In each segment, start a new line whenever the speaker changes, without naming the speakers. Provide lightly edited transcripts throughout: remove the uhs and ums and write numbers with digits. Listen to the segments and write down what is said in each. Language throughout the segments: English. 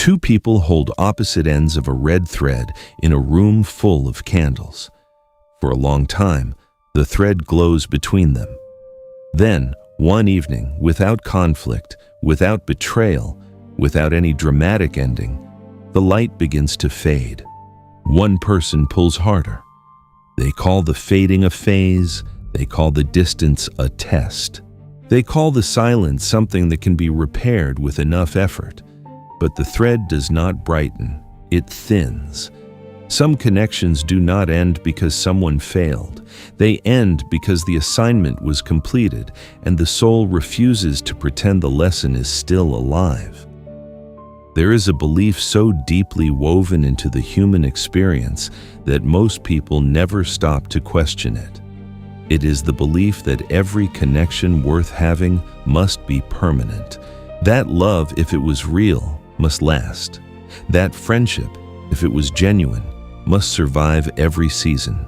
Two people hold opposite ends of a red thread in a room full of candles. For a long time, the thread glows between them. Then, one evening, without conflict, without betrayal, without any dramatic ending, the light begins to fade. One person pulls harder. They call the fading a phase. They call the distance a test. They call the silence something that can be repaired with enough effort. But the thread does not brighten, it thins. Some connections do not end because someone failed. They end because the assignment was completed and the soul refuses to pretend the lesson is still alive. There is a belief so deeply woven into the human experience that most people never stop to question it. It is the belief that every connection worth having must be permanent. That love, if it was real, must last. That friendship, if it was genuine, must survive every season.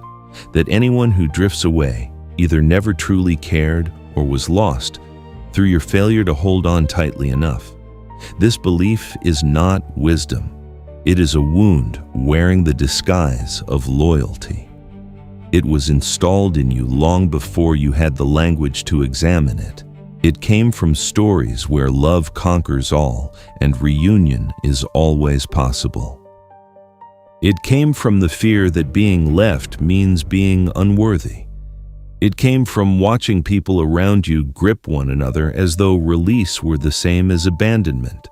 That anyone who drifts away either never truly cared or was lost through your failure to hold on tightly enough. This belief is not wisdom. It is a wound wearing the disguise of loyalty. It was installed in you long before you had the language to examine it. It came from stories where love conquers all and reunion is always possible. It came from the fear that being left means being unworthy. It came from watching people around you grip one another as though release were the same as abandonment.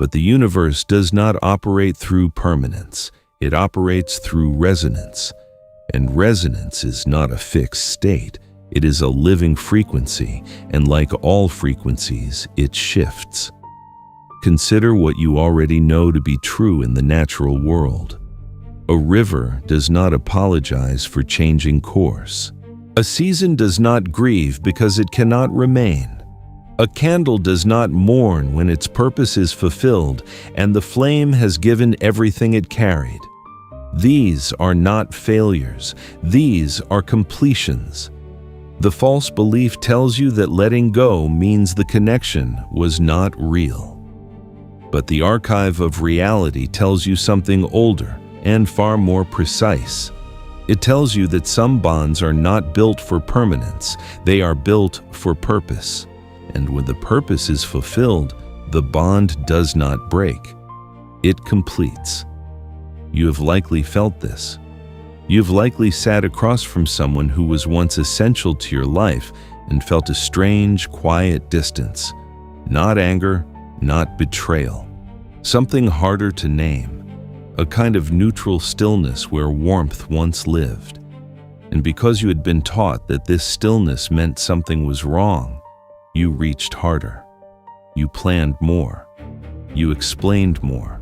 But the universe does not operate through permanence. It operates through resonance. And resonance is not a fixed state. It is a living frequency, and like all frequencies, it shifts. Consider what you already know to be true in the natural world. A river does not apologize for changing course. A season does not grieve because it cannot remain. A candle does not mourn when its purpose is fulfilled and the flame has given everything it carried. These are not failures. These are completions. The false belief tells you that letting go means the connection was not real. But the archive of reality tells you something older and far more precise. It tells you that some bonds are not built for permanence. They are built for purpose. And when the purpose is fulfilled, the bond does not break. It completes. You have likely felt this. You've likely sat across from someone who was once essential to your life and felt a strange, quiet distance. Not anger, not betrayal. Something harder to name. A kind of neutral stillness where warmth once lived. And because you had been taught that this stillness meant something was wrong, you reached harder. You planned more. You explained more.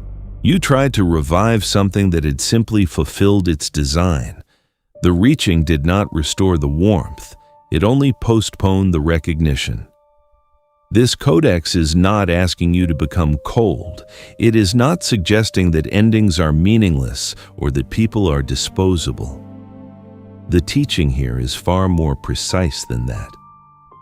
You tried to revive something that had simply fulfilled its design. The reaching did not restore the warmth. It only postponed the recognition. This codex is not asking you to become cold. It is not suggesting that endings are meaningless or that people are disposable. The teaching here is far more precise than that.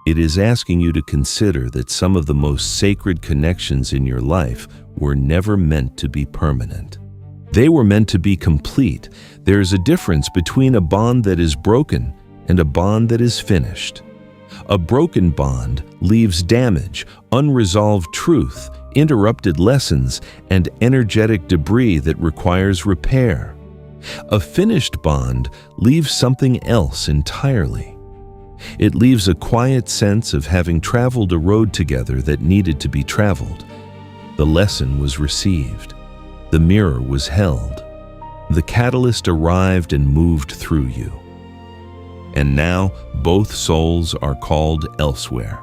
It is asking you to consider that some of the most sacred connections in your life were never meant to be permanent. They were meant to be complete. There is a difference between a bond that is broken and a bond that is finished. A broken bond leaves damage, unresolved truth, interrupted lessons, and energetic debris that requires repair. A finished bond leaves something else entirely. It leaves a quiet sense of having traveled a road together that needed to be traveled. The lesson was received. The mirror was held. The catalyst arrived and moved through you. And now both souls are called elsewhere.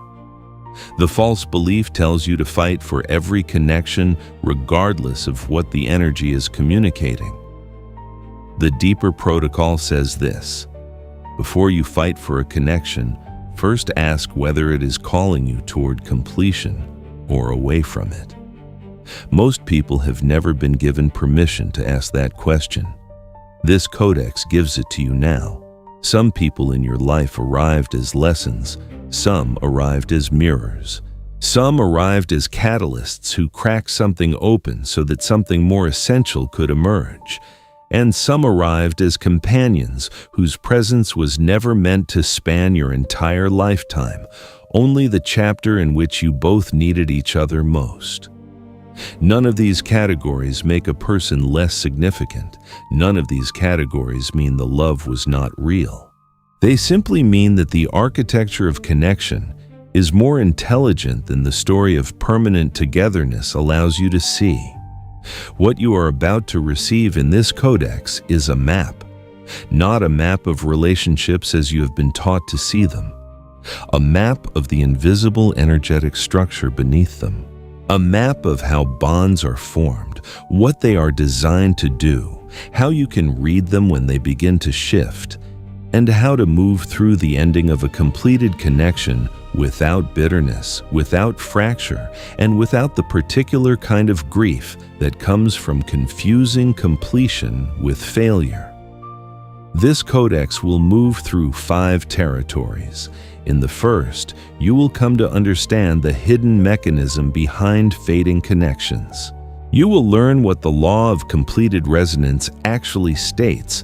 The false belief tells you to fight for every connection regardless of what the energy is communicating. The deeper protocol says this: before you fight for a connection, first ask whether it is calling you toward completion or away from it. Most people have never been given permission to ask that question. This codex gives it to you now. Some people in your life arrived as lessons, some arrived as mirrors. Some arrived as catalysts who cracked something open so that something more essential could emerge, and some arrived as companions whose presence was never meant to span your entire lifetime, only the chapter in which you both needed each other most. None of these categories make a person less significant. None of these categories mean the love was not real. They simply mean that the architecture of connection is more intelligent than the story of permanent togetherness allows you to see. What you are about to receive in this codex is a map, not a map of relationships as you have been taught to see them, a map of the invisible energetic structure beneath them, a map of how bonds are formed, what they are designed to do, how you can read them when they begin to shift, and how to move through the ending of a completed connection without bitterness, without fracture, and without the particular kind of grief that comes from confusing completion with failure. This codex will move through 5 territories. In the first, you will come to understand the hidden mechanism behind fading connections. You will learn what the law of completed resonance actually states,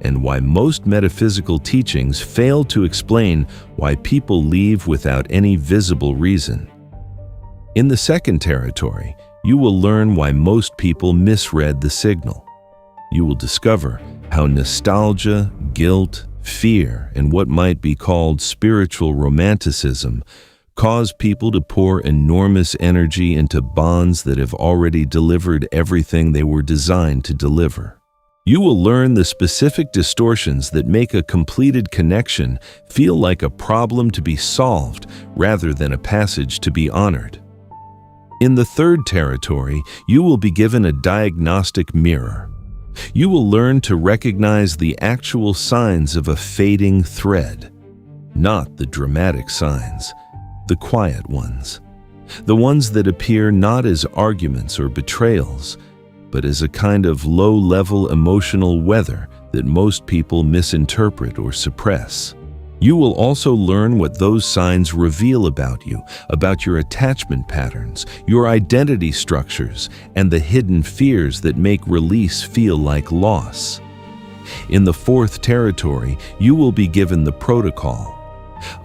and why most metaphysical teachings fail to explain why people leave without any visible reason. In the second territory, you will learn why most people misread the signal. You will discover how nostalgia, guilt, fear, and what might be called spiritual romanticism cause people to pour enormous energy into bonds that have already delivered everything they were designed to deliver. You will learn the specific distortions that make a completed connection feel like a problem to be solved rather than a passage to be honored. In the third territory, you will be given a diagnostic mirror. You will learn to recognize the actual signs of a fading thread, not the dramatic signs, the quiet ones, the ones that appear not as arguments or betrayals, but as a kind of low-level emotional weather that most people misinterpret or suppress. You will also learn what those signs reveal about you, about your attachment patterns, your identity structures, and the hidden fears that make release feel like loss. In the fourth territory, you will be given the protocol,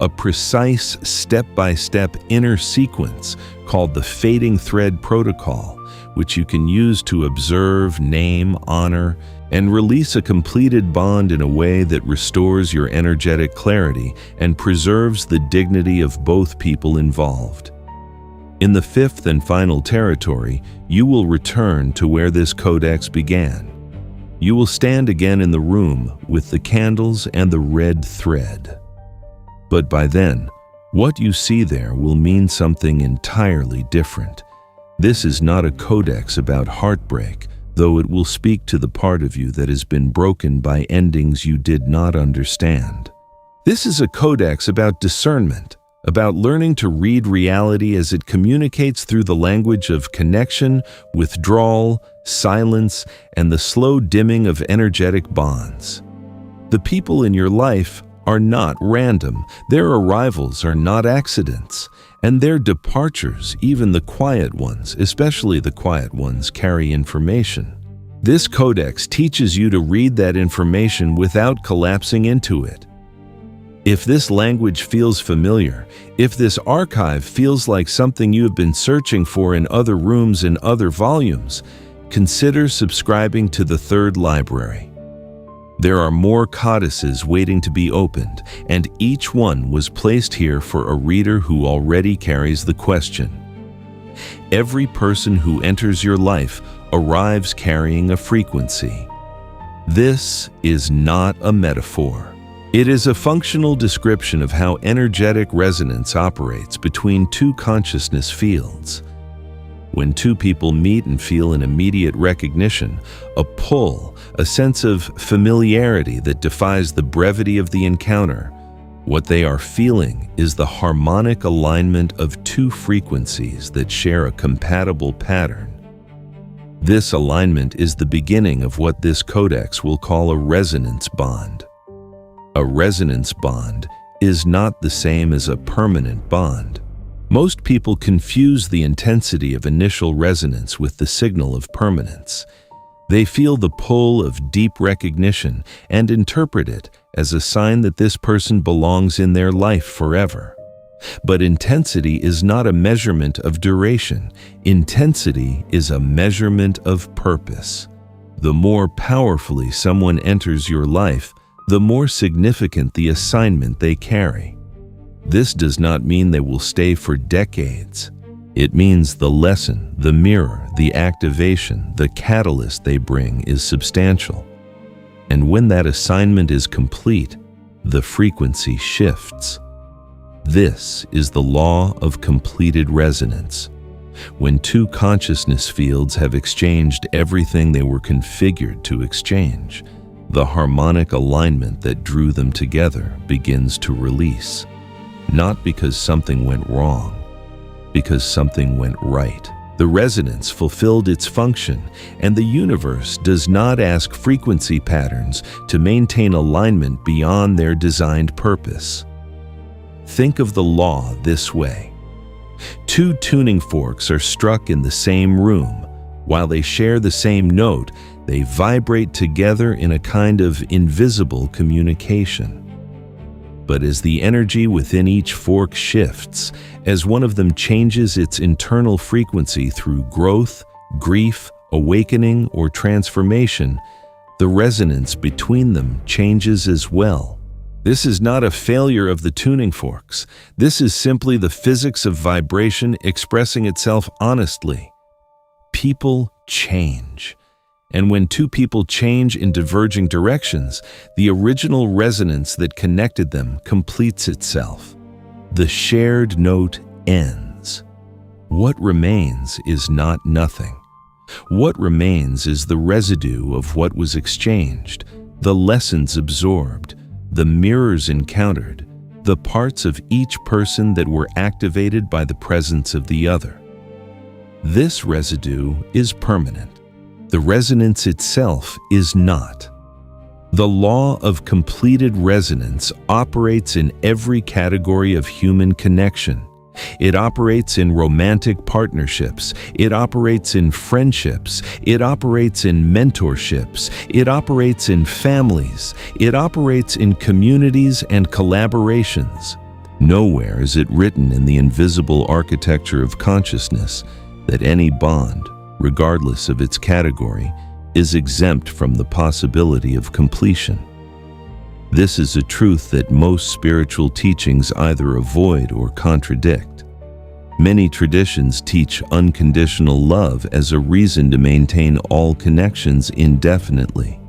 a precise step-by-step inner sequence called the Fading Thread Protocol, which you can use to observe, name, honor, and release a completed bond in a way that restores your energetic clarity and preserves the dignity of both people involved. In the fifth and final territory, you will return to where this codex began. You will stand again in the room with the candles and the red thread. But by then, what you see there will mean something entirely different. This is not a codex about heartbreak, though it will speak to the part of you that has been broken by endings you did not understand. This is a codex about discernment, about learning to read reality as it communicates through the language of connection, withdrawal, silence, and the slow dimming of energetic bonds. The people in your life are not random. Their arrivals are not accidents. And their departures, even the quiet ones, especially the quiet ones, carry information. This codex teaches you to read that information without collapsing into it. If this language feels familiar, if this archive feels like something you have been searching for in other rooms and other volumes, consider subscribing to the third library. There are more codices waiting to be opened, and each one was placed here for a reader who already carries the question. Every person who enters your life arrives carrying a frequency. This is not a metaphor. It is a functional description of how energetic resonance operates between two consciousness fields. When two people meet and feel an immediate recognition, a pull, a sense of familiarity that defies the brevity of the encounter, what they are feeling is the harmonic alignment of two frequencies that share a compatible pattern. This alignment is the beginning of what this codex will call a resonance bond. A resonance bond is not the same as a permanent bond. Most people confuse the intensity of initial resonance with the signal of permanence. They feel the pull of deep recognition and interpret it as a sign that this person belongs in their life forever. But intensity is not a measurement of duration. Intensity is a measurement of purpose. The more powerfully someone enters your life, the more significant the assignment they carry. This does not mean they will stay for decades. It means the lesson, the mirror, the activation, the catalyst they bring is substantial. And when that assignment is complete, the frequency shifts. This is the law of completed resonance. When two consciousness fields have exchanged everything they were configured to exchange, the harmonic alignment that drew them together begins to release. Not because something went wrong, because something went right. The resonance fulfilled its function, and the universe does not ask frequency patterns to maintain alignment beyond their designed purpose. Think of the law this way. Two tuning forks are struck in the same room. While they share the same note, they vibrate together in a kind of invisible communication. But as the energy within each fork shifts, as one of them changes its internal frequency through growth, grief, awakening, or transformation, the resonance between them changes as well. This is not a failure of the tuning forks. This is simply the physics of vibration expressing itself honestly. People change. And when two people change in diverging directions, the original resonance that connected them completes itself. The shared note ends. What remains is not nothing. What remains is the residue of what was exchanged, the lessons absorbed, the mirrors encountered, the parts of each person that were activated by the presence of the other. This residue is permanent. The resonance itself is not. The law of completed resonance operates in every category of human connection. It operates in romantic partnerships. It operates in friendships. It operates in mentorships. It operates in families. It operates in communities and collaborations. Nowhere is it written in the invisible architecture of consciousness that any bond, regardless of its category, is exempt from the possibility of completion. This is a truth that most spiritual teachings either avoid or contradict. Many traditions teach unconditional love as a reason to maintain all connections indefinitely.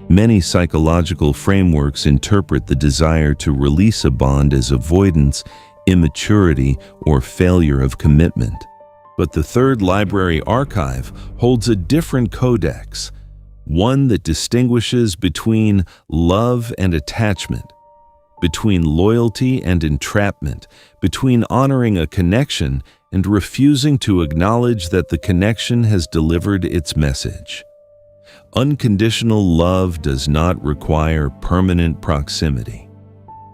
Many psychological frameworks interpret the desire to release a bond as avoidance, immaturity, or failure of commitment. But the Third Library Archive holds a different codex, one that distinguishes between love and attachment, between loyalty and entrapment, between honoring a connection and refusing to acknowledge that the connection has delivered its message. Unconditional love does not require permanent proximity.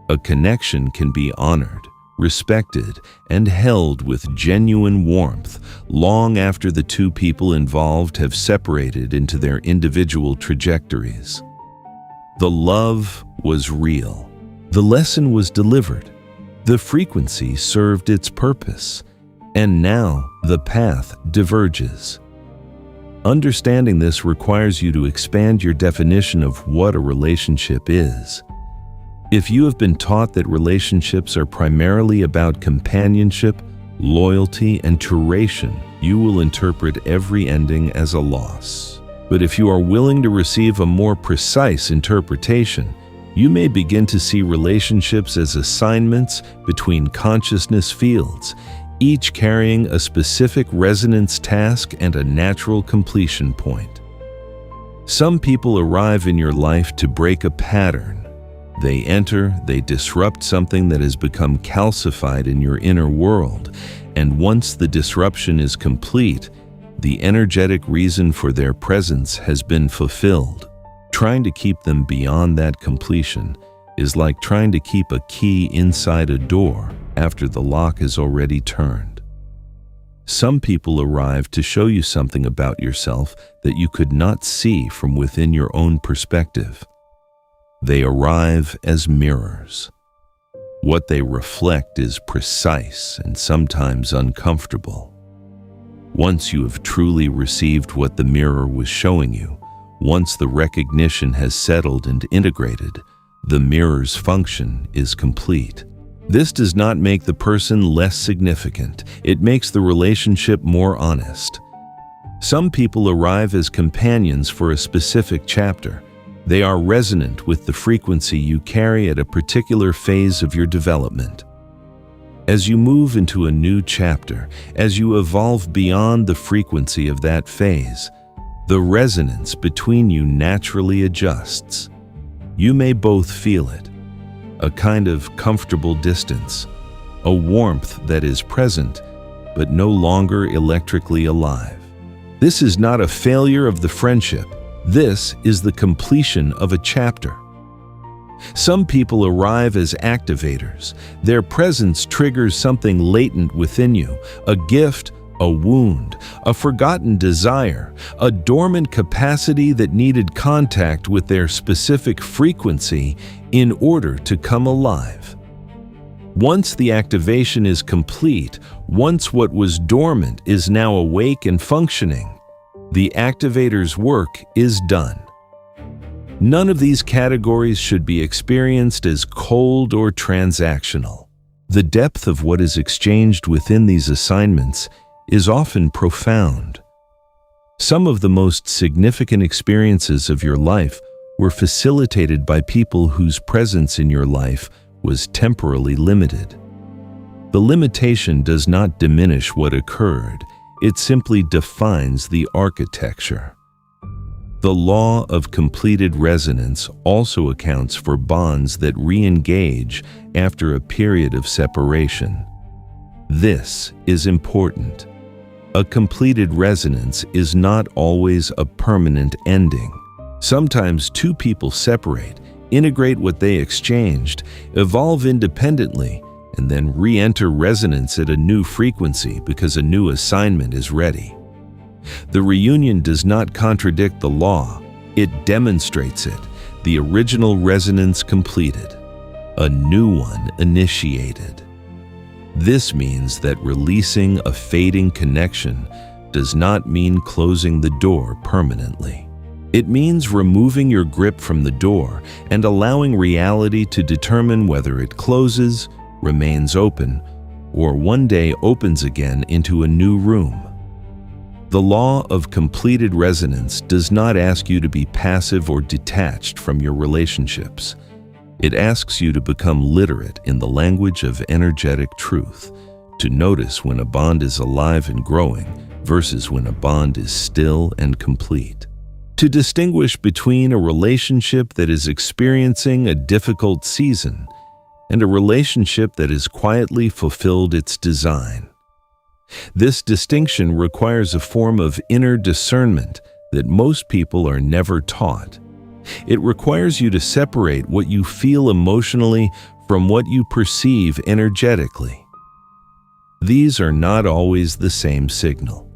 A connection can be honored, respected, and held with genuine warmth long after the two people involved have separated into their individual trajectories. The love was real. The lesson was delivered. The frequency served its purpose. And now the path diverges. Understanding this requires you to expand your definition of what a relationship is. If you have been taught that relationships are primarily about companionship, loyalty, and duration, you will interpret every ending as a loss. But if you are willing to receive a more precise interpretation, you may begin to see relationships as assignments between consciousness fields, each carrying a specific resonance task and a natural completion point. Some people arrive in your life to break a pattern. They enter, they disrupt something that has become calcified in your inner world, and once the disruption is complete, the energetic reason for their presence has been fulfilled. Trying to keep them beyond that completion is like trying to keep a key inside a door. after the lock is already turned. Some people arrive to show you something about yourself that you could not see from within your own perspective. They arrive as mirrors. What they reflect is precise and sometimes uncomfortable. Once you have truly received what the mirror was showing you, once the recognition has settled and integrated, the mirror's function is complete. This does not make the person less significant. It makes the relationship more honest. Some people arrive as companions for a specific chapter. They are resonant with the frequency you carry at a particular phase of your development. As you move into a new chapter, as you evolve beyond the frequency of that phase, the resonance between you naturally adjusts. You may both feel it. A kind of comfortable distance, a warmth that is present, but no longer electrically alive. This is not a failure of the friendship. This is the completion of a chapter. Some people arrive as activators. Their presence triggers something latent within you, a gift, a wound, a forgotten desire, a dormant capacity that needed contact with their specific frequency in order to come alive. Once the activation is complete, once what was dormant is now awake and functioning, the activator's work is done. None of these categories should be experienced as cold or transactional. The depth of what is exchanged within these assignments is often profound. Some of the most significant experiences of your life were facilitated by people whose presence in your life was temporarily limited. The limitation does not diminish what occurred, it simply defines the architecture. The law of completed resonance also accounts for bonds that re-engage after a period of separation. This is important. A completed resonance is not always a permanent ending. Sometimes two people separate, integrate what they exchanged, evolve independently, and then re-enter resonance at a new frequency because a new assignment is ready. The reunion does not contradict the law, it demonstrates it, the original resonance completed, a new one initiated. This means that releasing a fading connection does not mean closing the door permanently. It means removing your grip from the door and allowing reality to determine whether it closes, remains open, or one day opens again into a new room. The law of completed resonance does not ask you to be passive or detached from your relationships. It asks you to become literate in the language of energetic truth, to notice when a bond is alive and growing versus when a bond is still and complete. To distinguish between a relationship that is experiencing a difficult season and a relationship that has quietly fulfilled its design. This distinction requires a form of inner discernment that most people are never taught. It requires you to separate what you feel emotionally from what you perceive energetically. These are not always the same signal.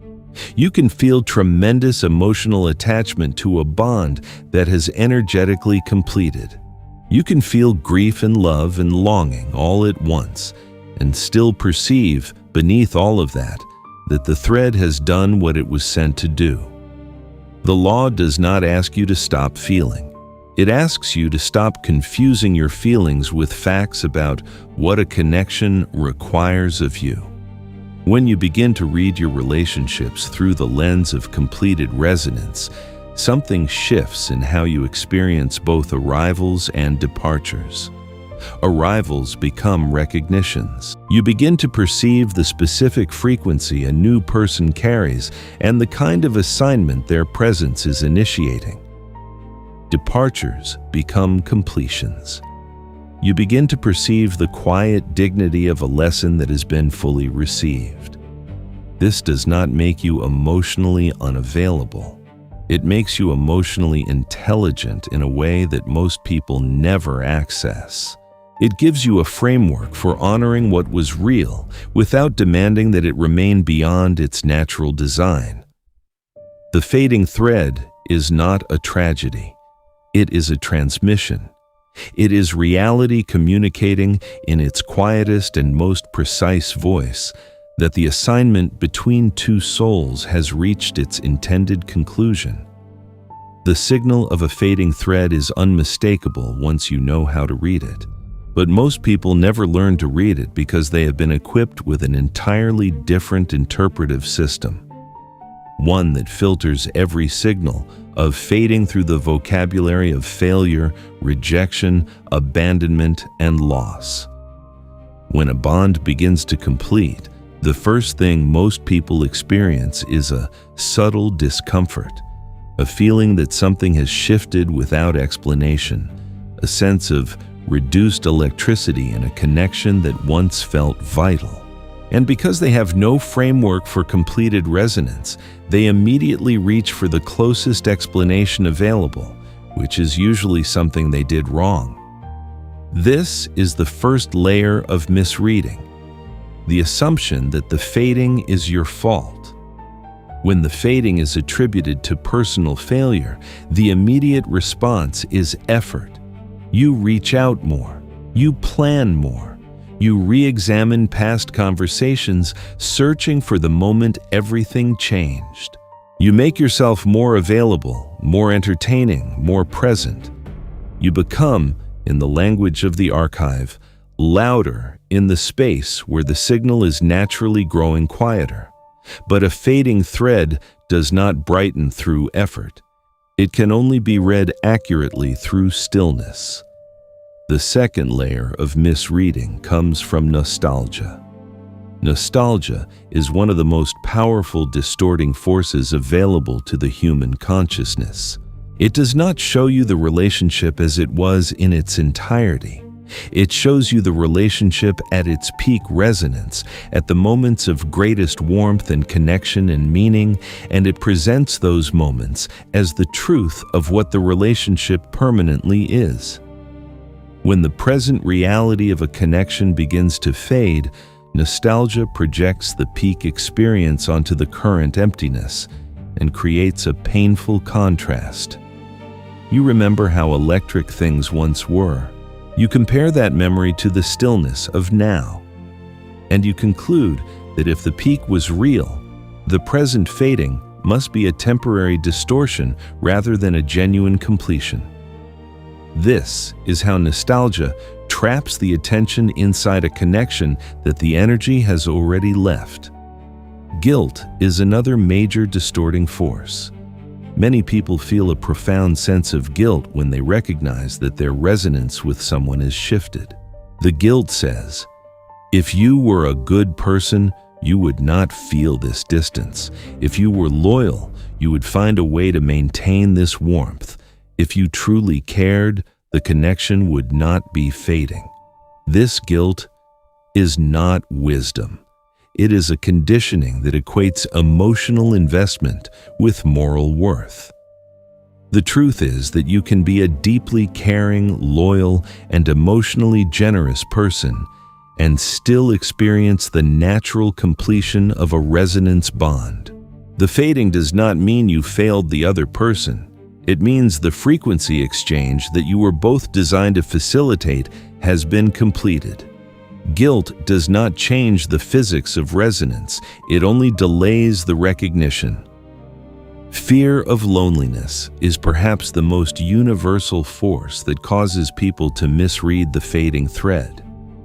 You can feel tremendous emotional attachment to a bond that has energetically completed. You can feel grief and love and longing all at once, and still perceive, beneath all of that the thread has done what it was sent to do. The law does not ask you to stop feeling. It asks you to stop confusing your feelings with facts about what a connection requires of you. When you begin to read your relationships through the lens of completed resonance, something shifts in how you experience both arrivals and departures. Arrivals become recognitions. You begin to perceive the specific frequency a new person carries and the kind of assignment their presence is initiating. Departures become completions. You begin to perceive the quiet dignity of a lesson that has been fully received. This does not make you emotionally unavailable. It makes you emotionally intelligent in a way that most people never access. It gives you a framework for honoring what was real without demanding that it remain beyond its natural design. The fading thread is not a tragedy. It is a transmission. It is reality communicating in its quietest and most precise voice that the assignment between two souls has reached its intended conclusion. The signal of a fading thread is unmistakable once you know how to read it. But most people never learn to read it because they have been equipped with an entirely different interpretive system. One that filters every signal of fading through the vocabulary of failure, rejection, abandonment, and loss. When a bond begins to complete, the first thing most people experience is a subtle discomfort, a feeling that something has shifted without explanation, a sense of reduced electricity in a connection that once felt vital. And because they have no framework for completed resonance, they immediately reach for the closest explanation available, which is usually something they did wrong. This is the first layer of misreading, the assumption that the fading is your fault. When the fading is attributed to personal failure, the immediate response is effort. You reach out more. You plan more. You re-examine past conversations, searching for the moment everything changed. You make yourself more available, more entertaining, more present. You become, in the language of the archive, louder in the space where the signal is naturally growing quieter. But a fading thread does not brighten through effort. It can only be read accurately through stillness. The second layer of misreading comes from nostalgia. Nostalgia is one of the most powerful distorting forces available to the human consciousness. It does not show you the relationship as it was in its entirety. It shows you the relationship at its peak resonance, at the moments of greatest warmth and connection and meaning, and it presents those moments as the truth of what the relationship permanently is. When the present reality of a connection begins to fade, nostalgia projects the peak experience onto the current emptiness and creates a painful contrast. You remember how electric things once were. You compare that memory to the stillness of now, and you conclude that if the peak was real, the present fading must be a temporary distortion rather than a genuine completion. This is how nostalgia traps the attention inside a connection that the energy has already left. Guilt is another major distorting force. Many people feel a profound sense of guilt when they recognize that their resonance with someone is shifted. The guilt says, if you were a good person, you would not feel this distance. If you were loyal, you would find a way to maintain this warmth. If you truly cared, the connection would not be fading. This guilt is not wisdom. It is a conditioning that equates emotional investment with moral worth. The truth is that you can be a deeply caring, loyal, and emotionally generous person and still experience the natural completion of a resonance bond. The fading does not mean you failed the other person. It means the frequency exchange that you were both designed to facilitate has been completed. Guilt does not change the physics of resonance, it only delays the recognition. Fear of loneliness is perhaps the most universal force that causes people to misread the fading thread.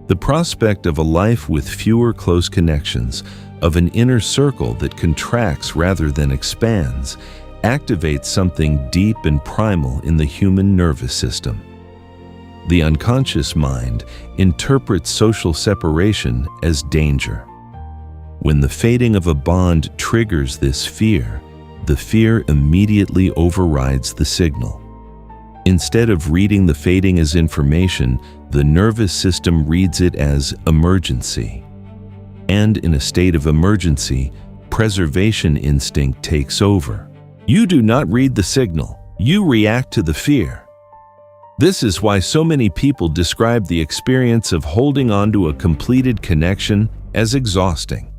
The prospect of a life with fewer close connections, of an inner circle that contracts rather than expands, activates something deep and primal in the human nervous system. The unconscious mind interprets social separation as danger. When the fading of a bond triggers this fear, the fear immediately overrides the signal. Instead of reading the fading as information, the nervous system reads it as emergency. And in a state of emergency, preservation instinct takes over. You do not read the signal, you react to the fear. This is why so many people describe the experience of holding on to a completed connection as exhausting.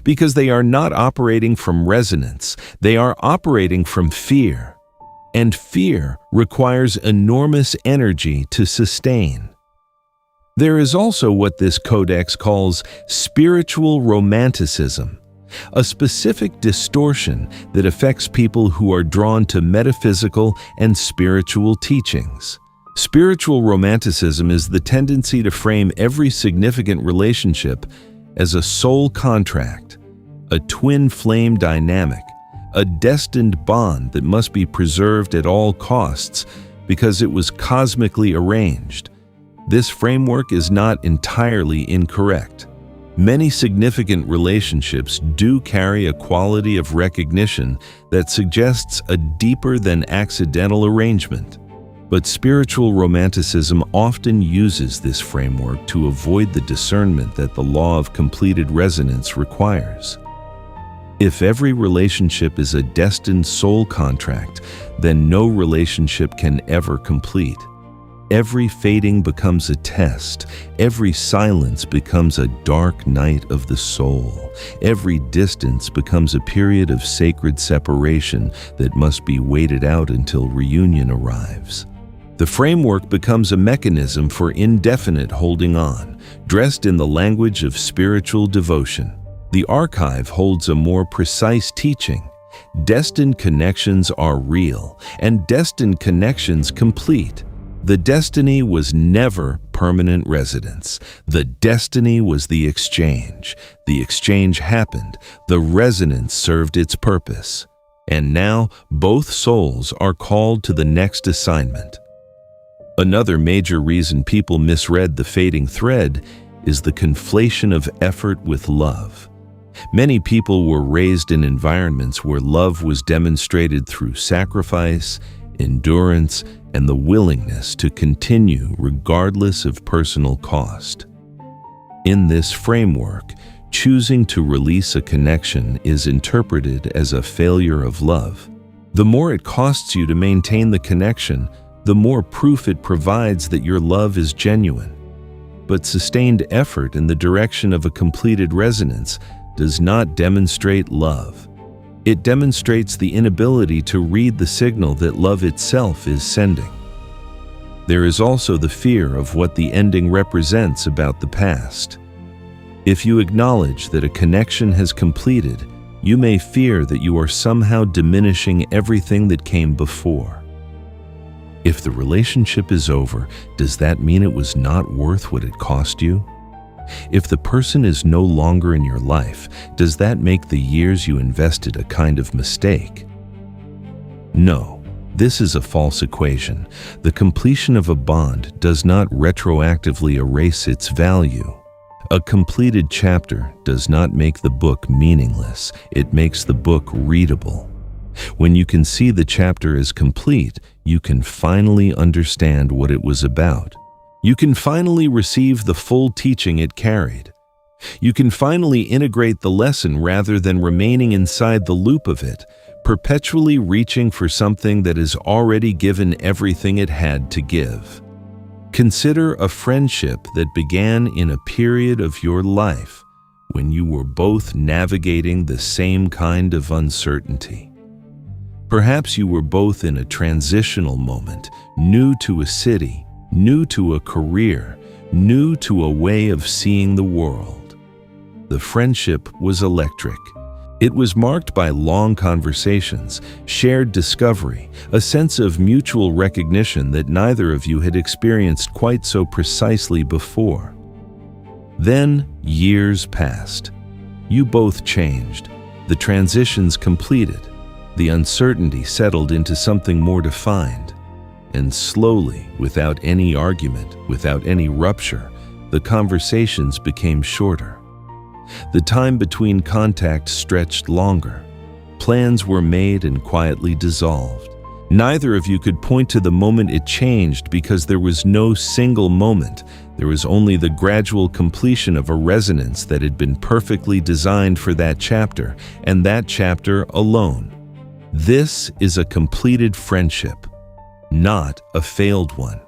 Because they are not operating from resonance, they are operating from fear. And fear requires enormous energy to sustain. There is also what this codex calls spiritual romanticism, a specific distortion that affects people who are drawn to metaphysical and spiritual teachings. Spiritual romanticism is the tendency to frame every significant relationship as a soul contract, a twin flame dynamic, a destined bond that must be preserved at all costs because it was cosmically arranged. This framework is not entirely incorrect. Many significant relationships do carry a quality of recognition that suggests a deeper than accidental arrangement. But spiritual romanticism often uses this framework to avoid the discernment that the law of completed resonance requires. If every relationship is a destined soul contract, then no relationship can ever complete. Every fading becomes a test. Every silence becomes a dark night of the soul. Every distance becomes a period of sacred separation that must be waited out until reunion arrives. The framework becomes a mechanism for indefinite holding on, dressed in the language of spiritual devotion. The archive holds a more precise teaching. Destined connections are real, and destined connections complete. The destiny was never permanent residence. The destiny was the exchange. The exchange happened. The resonance served its purpose. And now both souls are called to the next assignment. Another major reason people misread the fading thread is the conflation of effort with love. Many people were raised in environments where love was demonstrated through sacrifice, endurance, and the willingness to continue regardless of personal cost. In this framework, choosing to release a connection is interpreted as a failure of love. The more it costs you to maintain the connection, the more proof it provides that your love is genuine. But sustained effort in the direction of a completed resonance does not demonstrate love. It demonstrates the inability to read the signal that love itself is sending. There is also the fear of what the ending represents about the past. If you acknowledge that a connection has completed, you may fear that you are somehow diminishing everything that came before. If the relationship is over, does that mean it was not worth what it cost you? If the person is no longer in your life, does that make the years you invested a kind of mistake? No, this is a false equation. The completion of a bond does not retroactively erase its value. A completed chapter does not make the book meaningless. It makes the book readable. When you can see the chapter as complete, you can finally understand what it was about. You can finally receive the full teaching it carried. You can finally integrate the lesson rather than remaining inside the loop of it, perpetually reaching for something that has already given everything it had to give. Consider a friendship that began in a period of your life when you were both navigating the same kind of uncertainty. Perhaps you were both in a transitional moment, new to a city, new to a career, new to a way of seeing the world. The friendship was electric. It was marked by long conversations, shared discovery, a sense of mutual recognition that neither of you had experienced quite so precisely before. Then years passed. You both changed. The transitions completed. The uncertainty settled into something more defined. And slowly, without any argument, without any rupture, the conversations became shorter. The time between contacts stretched longer. Plans were made and quietly dissolved. Neither of you could point to the moment it changed because there was no single moment. There was only the gradual completion of a resonance that had been perfectly designed for that chapter, and that chapter alone. This is a completed friendship, not a failed one.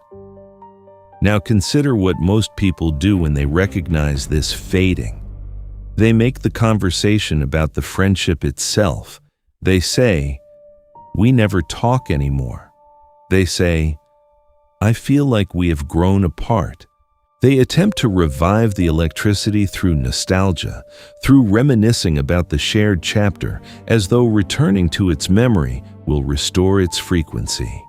Now consider what most people do when they recognize this fading. They make the conversation about the friendship itself. They say, "We never talk anymore." They say, "I feel like we have grown apart." They attempt to revive the electricity through nostalgia, through reminiscing about the shared chapter, as though returning to its memory will restore its frequency.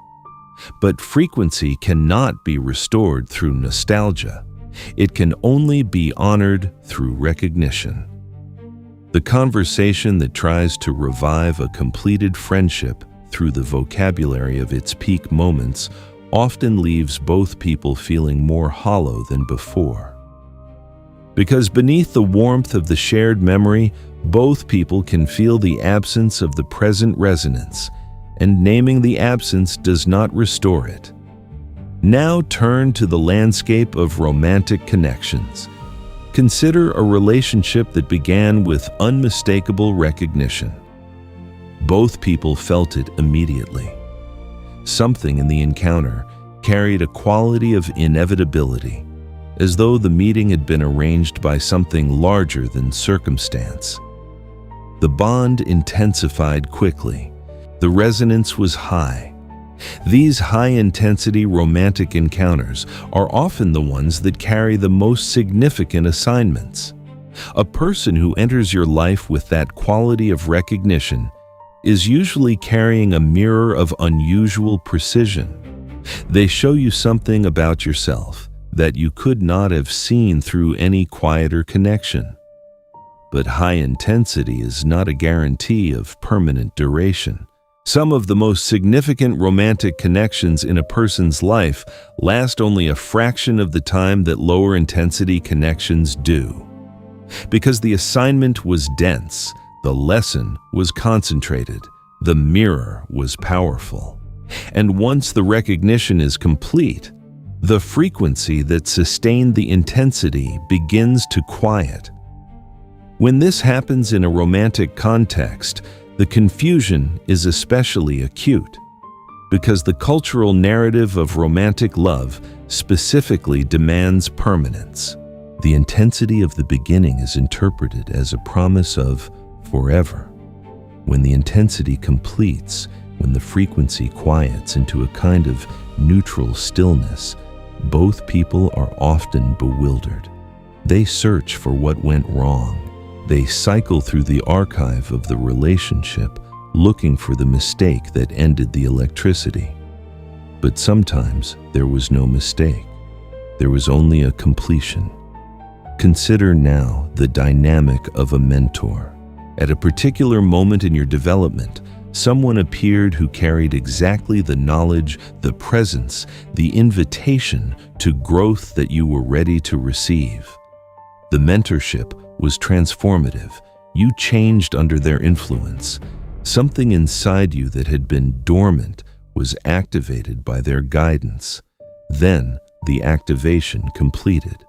But frequency cannot be restored through nostalgia. It can only be honored through recognition. The conversation that tries to revive a completed friendship through the vocabulary of its peak moments often leaves both people feeling more hollow than before. Because beneath the warmth of the shared memory, both people can feel the absence of the present resonance, and naming the absence does not restore it. Now turn to the landscape of romantic connections. Consider a relationship that began with unmistakable recognition. Both people felt it immediately. Something in the encounter carried a quality of inevitability, as though the meeting had been arranged by something larger than circumstance. The bond intensified quickly. The resonance was high. These high-intensity romantic encounters are often the ones that carry the most significant assignments. A person who enters your life with that quality of recognition is usually carrying a mirror of unusual precision. They show you something about yourself that you could not have seen through any quieter connection. But high intensity is not a guarantee of permanent duration. Some of the most significant romantic connections in a person's life last only a fraction of the time that lower intensity connections do. Because the assignment was dense, the lesson was concentrated, the mirror was powerful. And once the recognition is complete, the frequency that sustained the intensity begins to quiet. When this happens in a romantic context, the confusion is especially acute, because the cultural narrative of romantic love specifically demands permanence. The intensity of the beginning is interpreted as a promise of forever. When the intensity completes, when the frequency quiets into a kind of neutral stillness, both people are often bewildered. They search for what went wrong. They cycle through the archive of the relationship, looking for the mistake that ended the electricity. But sometimes there was no mistake. There was only a completion. Consider now the dynamic of a mentor. At a particular moment in your development, someone appeared who carried exactly the knowledge, the presence, the invitation to growth that you were ready to receive. The mentorship was transformative. You changed under their influence. Something inside you that had been dormant was activated by their guidance. Then the activation completed.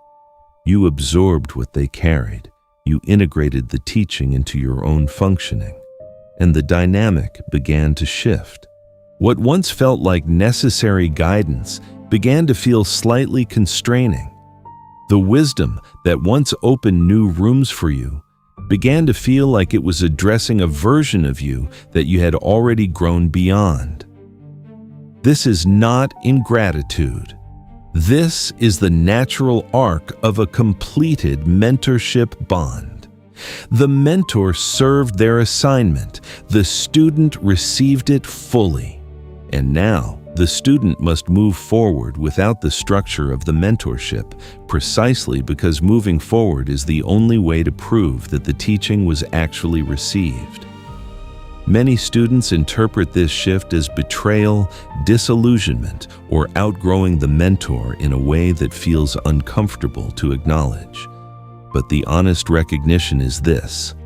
You absorbed what they carried. You integrated the teaching into your own functioning, and the dynamic began to shift. What once felt like necessary guidance began to feel slightly constraining. The wisdom that once opened new rooms for you began to feel like it was addressing a version of you that you had already grown beyond. This is not ingratitude. This is the natural arc of a completed mentorship bond. The mentor served their assignment. The student received it fully. And now, the student must move forward without the structure of the mentorship, precisely because moving forward is the only way to prove that the teaching was actually received. Many students interpret this shift as betrayal, disillusionment, or outgrowing the mentor in a way that feels uncomfortable to acknowledge. But the honest recognition is this: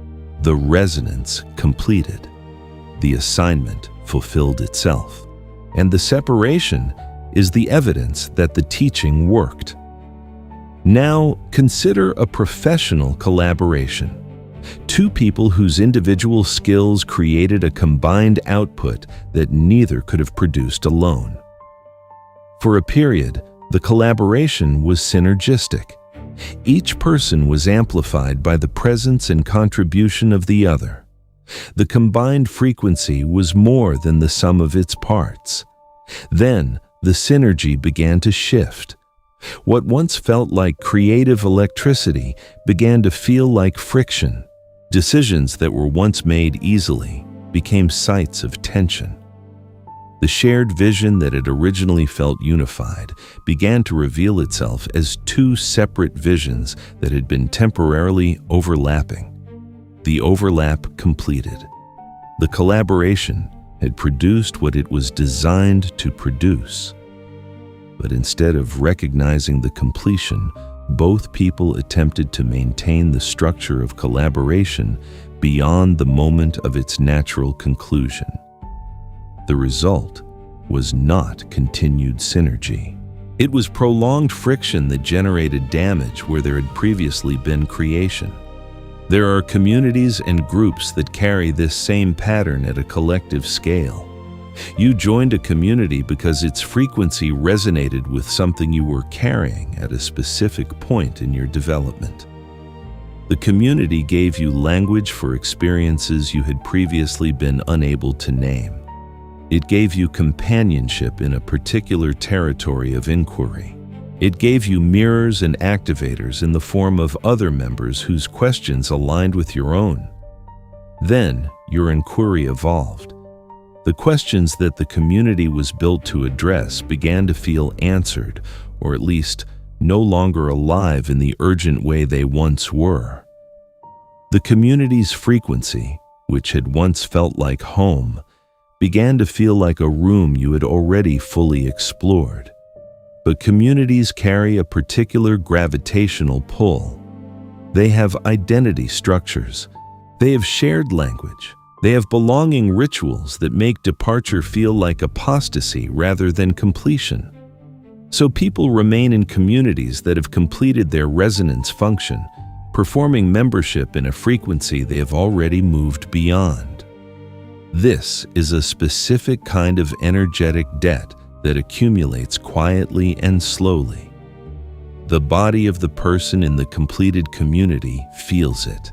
the resonance completed. The assignment fulfilled itself. And the separation is the evidence that the teaching worked. Now, consider a professional collaboration. Two people whose individual skills created a combined output that neither could have produced alone. For a period, The collaboration was synergistic. Each person was amplified by the presence and contribution of the other. The combined frequency was more than the sum of its parts. Then, the synergy began to shift. What once felt like creative electricity began to feel like friction. Decisions that were once made easily became sites of tension. The shared vision that had originally felt unified began to reveal itself as two separate visions that had been temporarily overlapping. The overlap completed. The collaboration had produced what it was designed to produce. But instead of recognizing the completion, both people attempted to maintain the structure of collaboration beyond the moment of its natural conclusion. The result was not continued synergy. It was prolonged friction that generated damage where there had previously been creation. There are communities and groups that carry this same pattern at a collective scale. You joined a community because its frequency resonated with something you were carrying at a specific point in your development. The community gave you language for experiences you had previously been unable to name. It gave you companionship in a particular territory of inquiry. It gave you mirrors and activators in the form of other members whose questions aligned with your own. Then, your inquiry evolved. The questions that the community was built to address began to feel answered, or at least no longer alive in the urgent way they once were. The community's frequency, which had once felt like home, began to feel like a room you had already fully explored. But communities carry a particular gravitational pull. They have identity structures. They have shared language. They have belonging rituals that make departure feel like apostasy rather than completion. So people remain in communities that have completed their resonance function, performing membership in a frequency they have already moved beyond. This is a specific kind of energetic debt that accumulates quietly and slowly. The body of the person in the completed community feels it.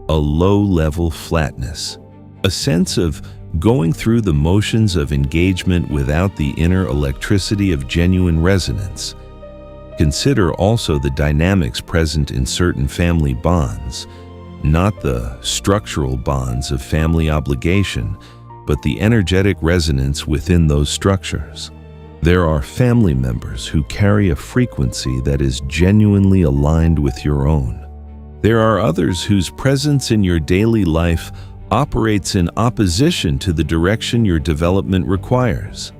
A low-level flatness, a sense of going through the motions of engagement without the inner electricity of genuine resonance. Consider also the dynamics present in certain family bonds, not the structural bonds of family obligation, but the energetic resonance within those structures. There are family members who carry a frequency that is genuinely aligned with your own. There are others whose presence in your daily life operates in opposition to the direction your development requires.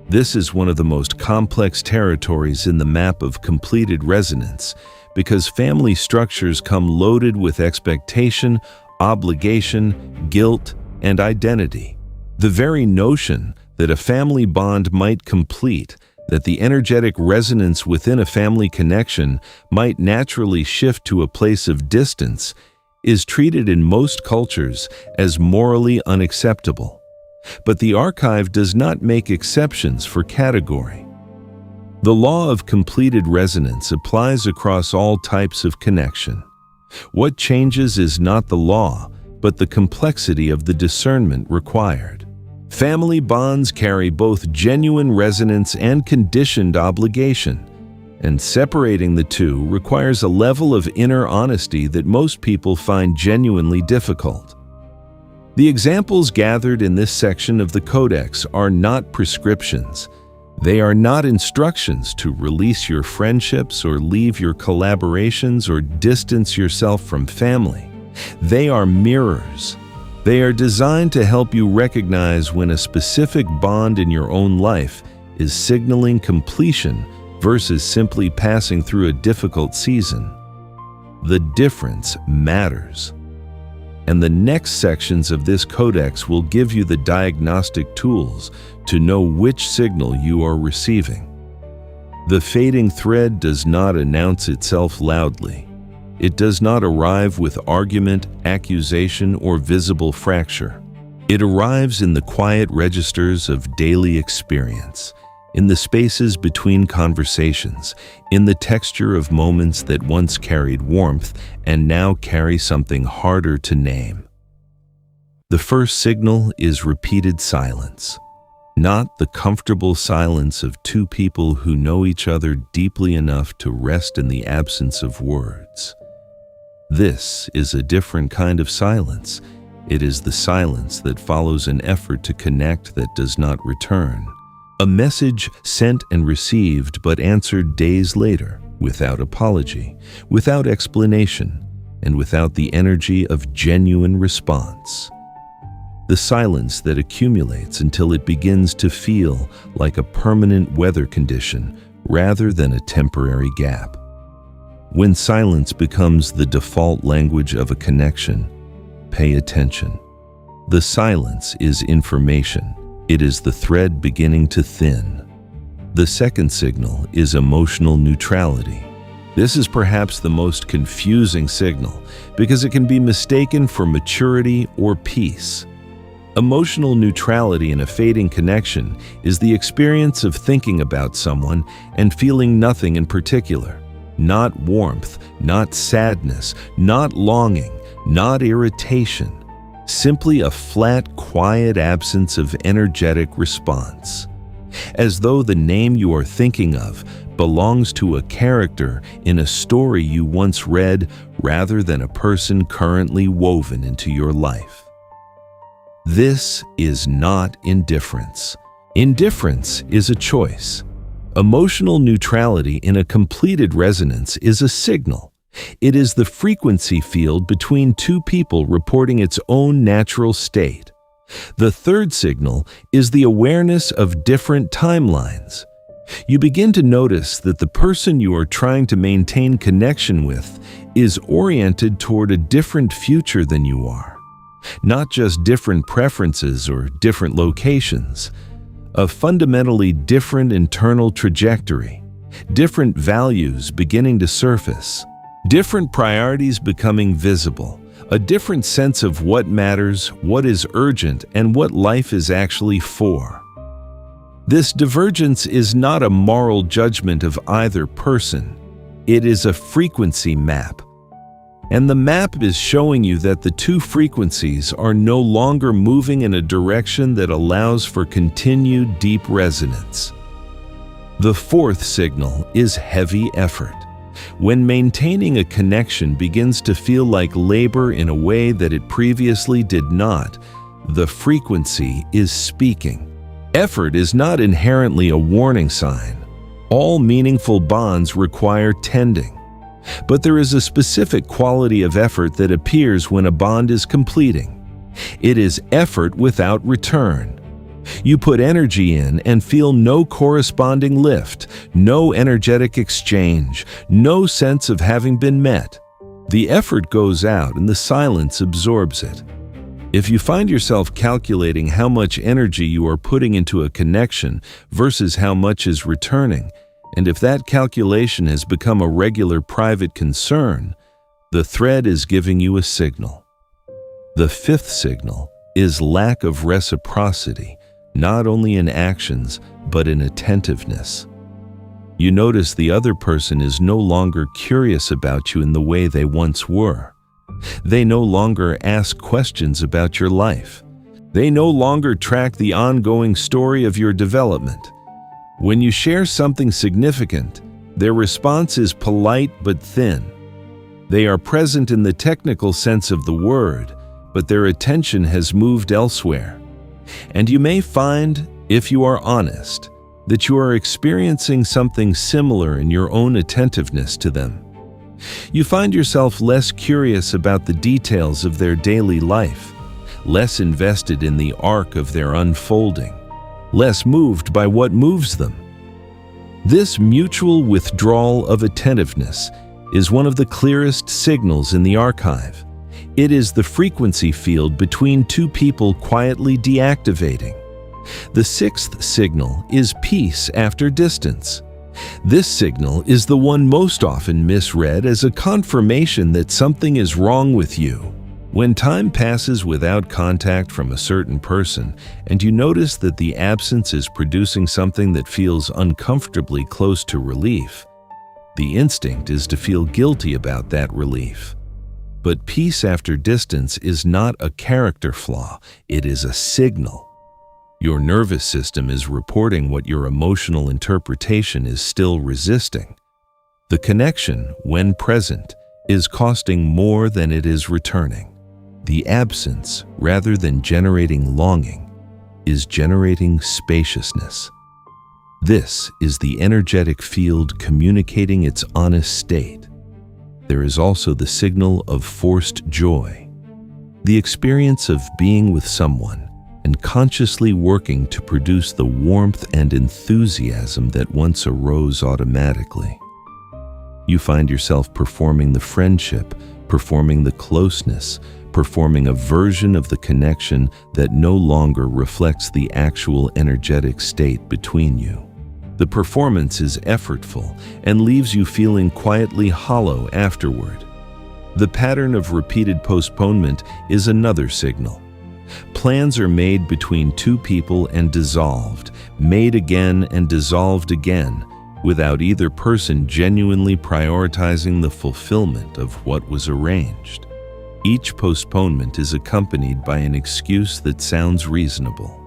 This is one of the most complex territories in the map of completed resonance, because family structures come loaded with expectation, obligation, guilt, and identity. The very notion that a family bond might complete, that the energetic resonance within a family connection might naturally shift to a place of distance, is treated in most cultures as morally unacceptable. But the archive does not make exceptions for category. The law of completed resonance applies across all types of connection. What changes is not the law, but the complexity of the discernment required. Family bonds carry both genuine resonance and conditioned obligation, and separating the two requires a level of inner honesty that most people find genuinely difficult. The examples gathered in this section of the codex are not prescriptions. They are not instructions to release your friendships or leave your collaborations or distance yourself from family. They are mirrors. They are designed to help you recognize when a specific bond in your own life is signaling completion versus simply passing through a difficult season. The difference matters. And the next sections of this codex will give you the diagnostic tools to know which signal you are receiving. The fading thread does not announce itself loudly. It does not arrive with argument, accusation, or visible fracture. It arrives in the quiet registers of daily experience, in the spaces between conversations, in the texture of moments that once carried warmth and now carry something harder to name. The first signal is repeated silence. Not the comfortable silence of two people who know each other deeply enough to rest in the absence of words. This is a different kind of silence. It is the silence that follows an effort to connect that does not return. A message sent and received but answered days later, without apology, without explanation, and without the energy of genuine response. The silence that accumulates until it begins to feel like a permanent weather condition rather than a temporary gap. When silence becomes the default language of a connection, pay attention. The silence is information. It is the thread beginning to thin. The second signal is emotional neutrality. This is perhaps the most confusing signal because it can be mistaken for maturity or peace. Emotional neutrality in a fading connection is the experience of thinking about someone and feeling nothing in particular. Not warmth, not sadness, not longing, not irritation. Simply a flat, quiet absence of energetic response. As though the name you are thinking of belongs to a character in a story you once read rather than a person currently woven into your life. This is not indifference. Indifference is a choice. Emotional neutrality in a completed resonance is a signal. It is the frequency field between two people reporting its own natural state. The third signal is the awareness of different timelines. You begin to notice that the person you are trying to maintain connection with is oriented toward a different future than you are. Not just different preferences or different locations, a fundamentally different internal trajectory, different values beginning to surface, different priorities becoming visible, a different sense of what matters, what is urgent, and what life is actually for. This divergence is not a moral judgment of either person. It is a frequency map. And the map is showing you that the two frequencies are no longer moving in a direction that allows for continued deep resonance. The fourth signal is heavy effort. When maintaining a connection begins to feel like labor in a way that it previously did not, the frequency is speaking. Effort is not inherently a warning sign. All meaningful bonds require tending. But there is a specific quality of effort that appears when a bond is completing. It is effort without return. You put energy in and feel no corresponding lift, no energetic exchange, no sense of having been met. The effort goes out and the silence absorbs it. If you find yourself calculating how much energy you are putting into a connection versus how much is returning, and if that calculation has become a regular private concern, the thread is giving you a signal. The fifth signal is lack of reciprocity, not only in actions, but in attentiveness. You notice the other person is no longer curious about you in the way they once were. They no longer ask questions about your life. They no longer track the ongoing story of your development. When you share something significant, their response is polite but thin. They are present in the technical sense of the word, but their attention has moved elsewhere. And you may find, if you are honest, that you are experiencing something similar in your own attentiveness to them. You find yourself less curious about the details of their daily life, less invested in the arc of their unfolding, less moved by what moves them. This mutual withdrawal of attentiveness is one of the clearest signals in the archive. It is the frequency field between two people quietly deactivating. The sixth signal is peace after distance. This signal is the one most often misread as a confirmation that something is wrong with you. When time passes without contact from a certain person, and you notice that the absence is producing something that feels uncomfortably close to relief, the instinct is to feel guilty about that relief. But peace after distance is not a character flaw, it is a signal. Your nervous system is reporting what your emotional interpretation is still resisting. The connection, when present, is costing more than it is returning. The absence, rather than generating longing, is generating spaciousness. This is the energetic field communicating its honest state. There is also the signal of forced joy, the experience of being with someone and consciously working to produce the warmth and enthusiasm that once arose automatically. You find yourself performing the friendship, performing the closeness, performing a version of the connection that no longer reflects the actual energetic state between you. The performance is effortful and leaves you feeling quietly hollow afterward. The pattern of repeated postponement is another signal. Plans are made between two people and dissolved, made again and dissolved again, without either person genuinely prioritizing the fulfillment of what was arranged. Each postponement is accompanied by an excuse that sounds reasonable.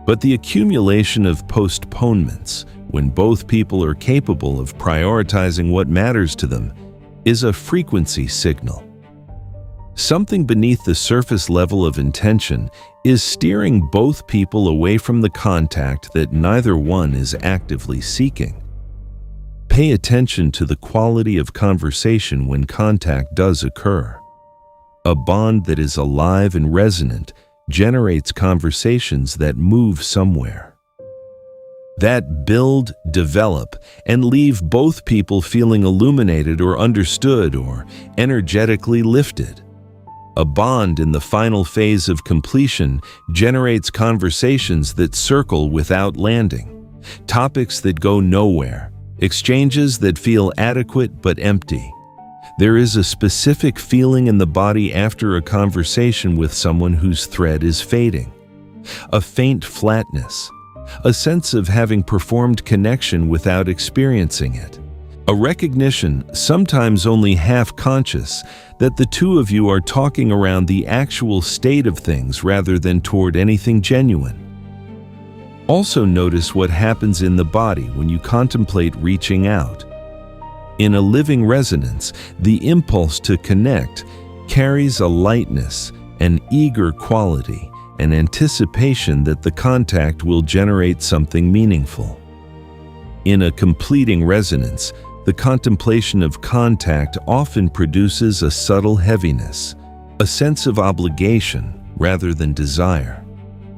But the accumulation of postponements, when both people are capable of prioritizing what matters to them, is a frequency signal. Something beneath the surface level of intention is steering both people away from the contact that neither one is actively seeking. Pay attention to the quality of conversation when contact does occur. A bond that is alive and resonant generates conversations that move somewhere, that build, develop, and leave both people feeling illuminated or understood or energetically lifted. A bond in the final phase of completion generates conversations that circle without landing, topics that go nowhere, exchanges that feel adequate but empty. There is a specific feeling in the body after a conversation with someone whose thread is fading. A faint flatness, a sense of having performed connection without experiencing it. A recognition, sometimes only half-conscious, that the two of you are talking around the actual state of things rather than toward anything genuine. Also notice what happens in the body when you contemplate reaching out. In a living resonance, the impulse to connect carries a lightness, an eager quality, an anticipation that the contact will generate something meaningful. In a completing resonance, the contemplation of contact often produces a subtle heaviness, a sense of obligation rather than desire,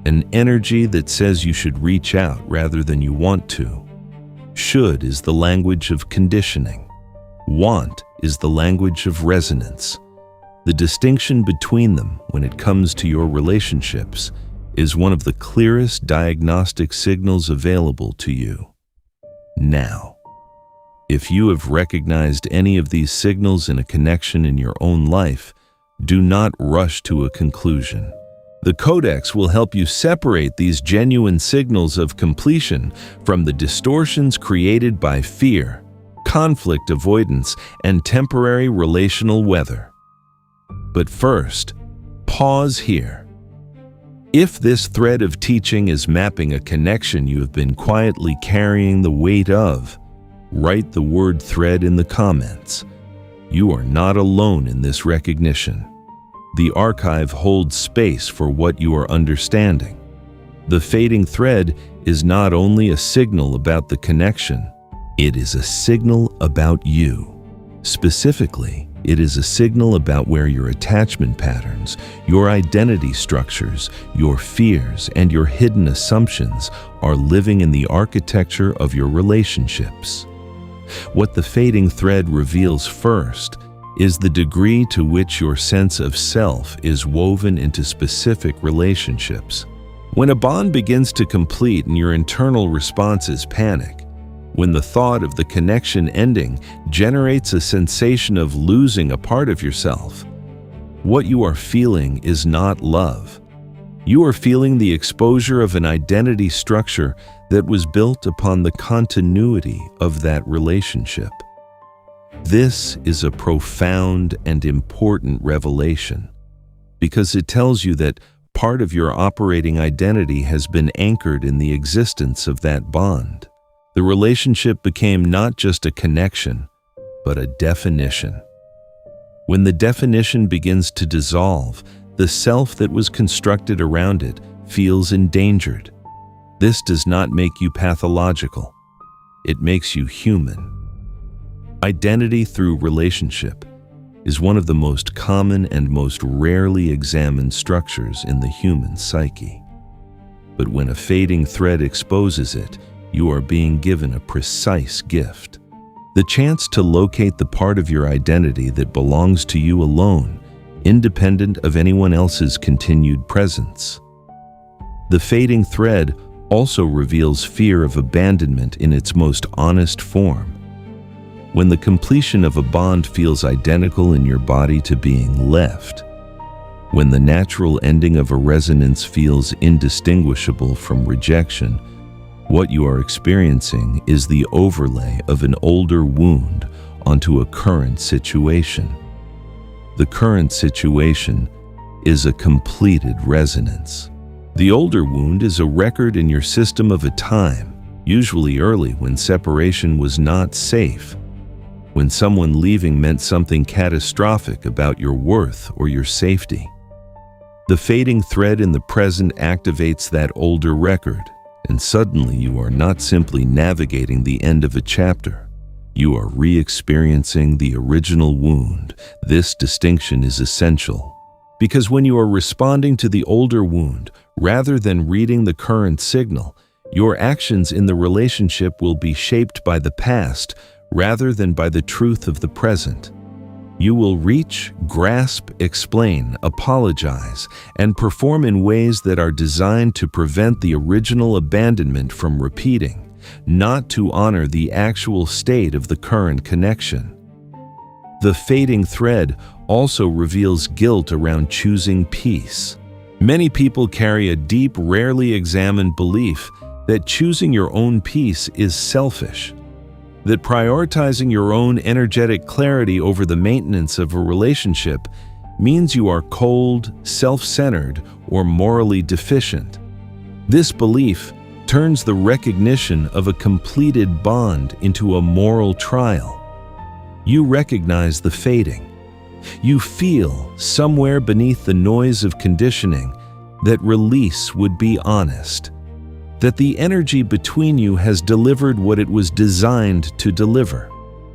an energy that says you should reach out rather than you want to. Should is the language of conditioning. Want is the language of resonance. The distinction between them when it comes to your relationships is one of the clearest diagnostic signals available to you. Now, if you have recognized any of these signals in a connection in your own life, do not rush to a conclusion. The codex will help you separate these genuine signals of completion from the distortions created by fear, conflict avoidance, and temporary relational weather. But first, pause here. If this thread of teaching is mapping a connection you have been quietly carrying the weight of, write the word thread in the comments. You are not alone in this recognition. The archive holds space for what you are understanding. The fading thread is not only a signal about the connection, it is a signal about you. Specifically, it is a signal about where your attachment patterns, your identity structures, your fears, and your hidden assumptions are living in the architecture of your relationships. What the fading thread reveals first is the degree to which your sense of self is woven into specific relationships. When a bond begins to complete and your internal response is panic, when the thought of the connection ending generates a sensation of losing a part of yourself, What you are feeling is not love. You are feeling the exposure of an identity structure that was built upon the continuity of that relationship. This is a profound and important revelation because it tells you that part of your operating identity has been anchored in the existence of that bond. The relationship became not just a connection, but a definition. When the definition begins to dissolve, the self that was constructed around it feels endangered. This does not make you pathological. It makes you human. Identity through relationship is one of the most common and most rarely examined structures in the human psyche. But when a fading thread exposes it, you are being given a precise gift. The chance to locate the part of your identity that belongs to you alone, independent of anyone else's continued presence. The fading thread also reveals fear of abandonment in its most honest form. When the completion of a bond feels identical in your body to being left, when the natural ending of a resonance feels indistinguishable from rejection, what you are experiencing is the overlay of an older wound onto a current situation. The current situation is a completed resonance. The older wound is a record in your system of a time, usually early, when separation was not safe, when someone leaving meant something catastrophic about your worth or your safety. The fading thread in the present activates that older record, and suddenly you are not simply navigating the end of a chapter. You are re-experiencing the original wound. This distinction is essential, because when you are responding to the older wound, rather than reading the current signal, your actions in the relationship will be shaped by the past rather than by the truth of the present. You will reach, grasp, explain, apologize, and perform in ways that are designed to prevent the original abandonment from repeating, not to honor the actual state of the current connection. The fading thread also reveals guilt around choosing peace. Many people carry a deep, rarely examined belief that choosing your own peace is selfish, that prioritizing your own energetic clarity over the maintenance of a relationship means you are cold, self-centered, or morally deficient. This belief turns the recognition of a completed bond into a moral trial. You recognize the fading. You feel, somewhere beneath the noise of conditioning, that release would be honest, that the energy between you has delivered what it was designed to deliver,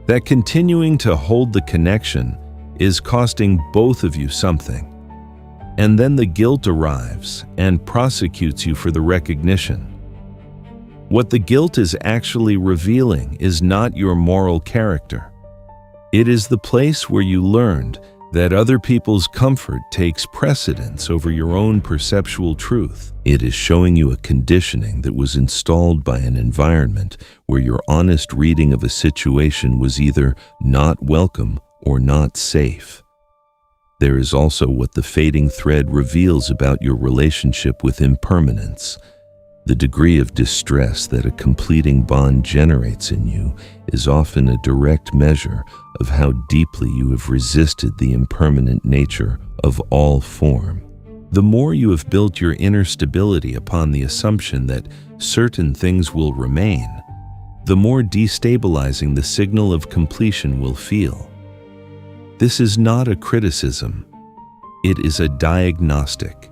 that continuing to hold the connection is costing both of you something. And then the guilt arrives and prosecutes you for the recognition. What the guilt is actually revealing is not your moral character. It is the place where you learned that other people's comfort takes precedence over your own perceptual truth. It is showing you a conditioning that was installed by an environment where your honest reading of a situation was either not welcome or not safe. There is also what the fading thread reveals about your relationship with impermanence. The degree of distress that a completing bond generates in you is often a direct measure of how deeply you have resisted the impermanent nature of all form. The more you have built your inner stability upon the assumption that certain things will remain, the more destabilizing the signal of completion will feel. This is not a criticism. It is a diagnostic.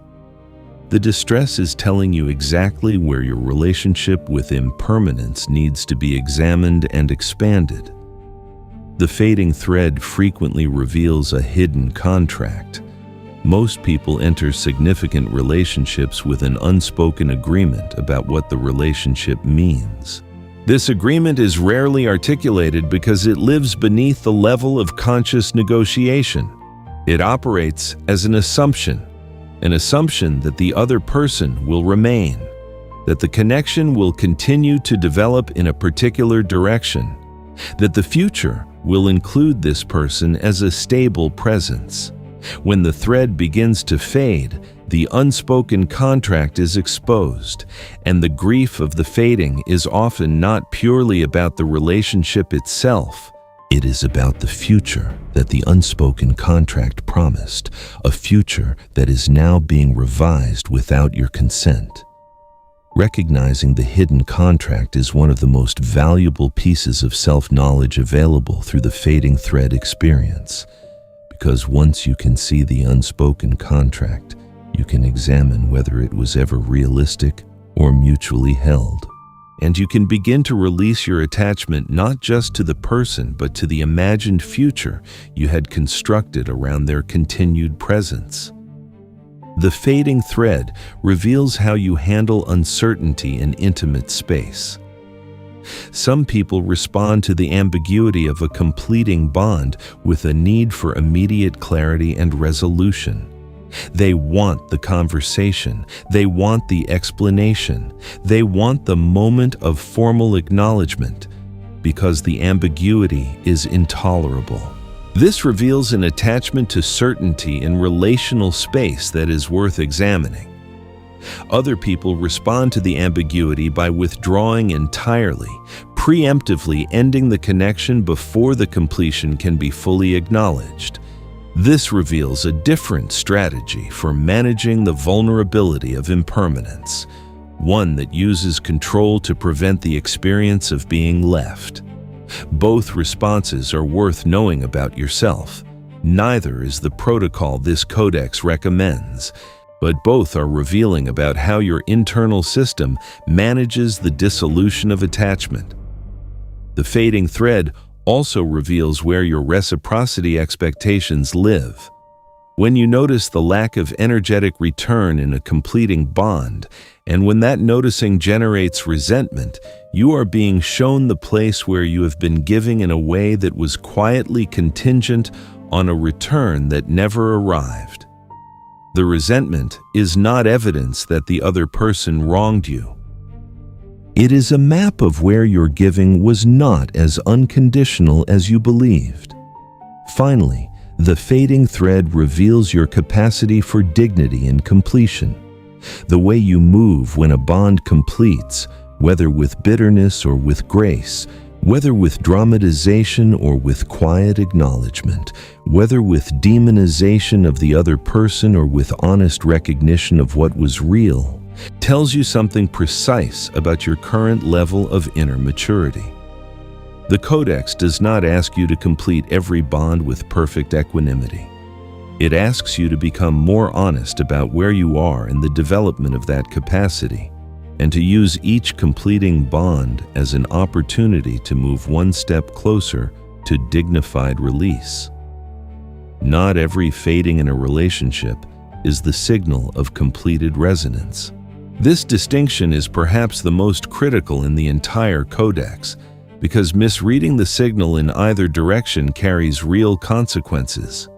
The distress is telling you exactly where your relationship with impermanence needs to be examined and expanded. The fading thread frequently reveals a hidden contract. Most people enter significant relationships with an unspoken agreement about what the relationship means. This agreement is rarely articulated because it lives beneath the level of conscious negotiation. It operates as an assumption that the other person will remain, that the connection will continue to develop in a particular direction, that the future will include this person as a stable presence. When the thread begins to fade, the unspoken contract is exposed, and the grief of the fading is often not purely about the relationship itself. It is about the future that the unspoken contract promised, a future that is now being revised without your consent. Recognizing the hidden contract is one of the most valuable pieces of self-knowledge available through the fading thread experience. Because once you can see the unspoken contract, you can examine whether it was ever realistic or mutually held. And you can begin to release your attachment not just to the person, but to the imagined future you had constructed around their continued presence. The fading thread reveals how you handle uncertainty in intimate space. Some people respond to the ambiguity of a completing bond with a need for immediate clarity and resolution. They want the conversation, they want the explanation, they want the moment of formal acknowledgement, because the ambiguity is intolerable. This reveals an attachment to certainty in relational space that is worth examining. Other people respond to the ambiguity by withdrawing entirely, preemptively ending the connection before the completion can be fully acknowledged. This reveals a different strategy for managing the vulnerability of impermanence, one that uses control to prevent the experience of being left. Both responses are worth knowing about yourself. Neither is the protocol this codex recommends, but both are revealing about how your internal system manages the dissolution of attachment. The fading thread also reveals where your reciprocity expectations live. When you notice the lack of energetic return in a completing bond, and when that noticing generates resentment, you are being shown the place where you have been giving in a way that was quietly contingent on a return that never arrived. The resentment is not evidence that the other person wronged you. It is a map of where your giving was not as unconditional as you believed. Finally, the fading thread reveals your capacity for dignity and completion. The way you move when a bond completes, whether with bitterness or with grace, whether with dramatization or with quiet acknowledgement, whether with demonization of the other person or with honest recognition of what was real, tells you something precise about your current level of inner maturity. The Codex does not ask you to complete every bond with perfect equanimity. It asks you to become more honest about where you are in the development of that capacity, and to use each completing bond as an opportunity to move one step closer to dignified release. Not every fading in a relationship is the signal of completed resonance. This distinction is perhaps the most critical in the entire Codex, because misreading the signal in either direction carries real consequences.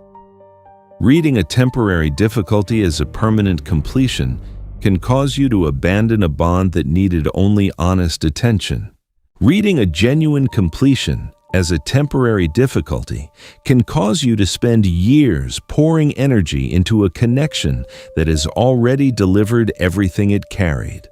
Reading a temporary difficulty as a permanent completion can cause you to abandon a bond that needed only honest attention. Reading a genuine completion as a temporary difficulty can cause you to spend years pouring energy into a connection that has already delivered everything it carried.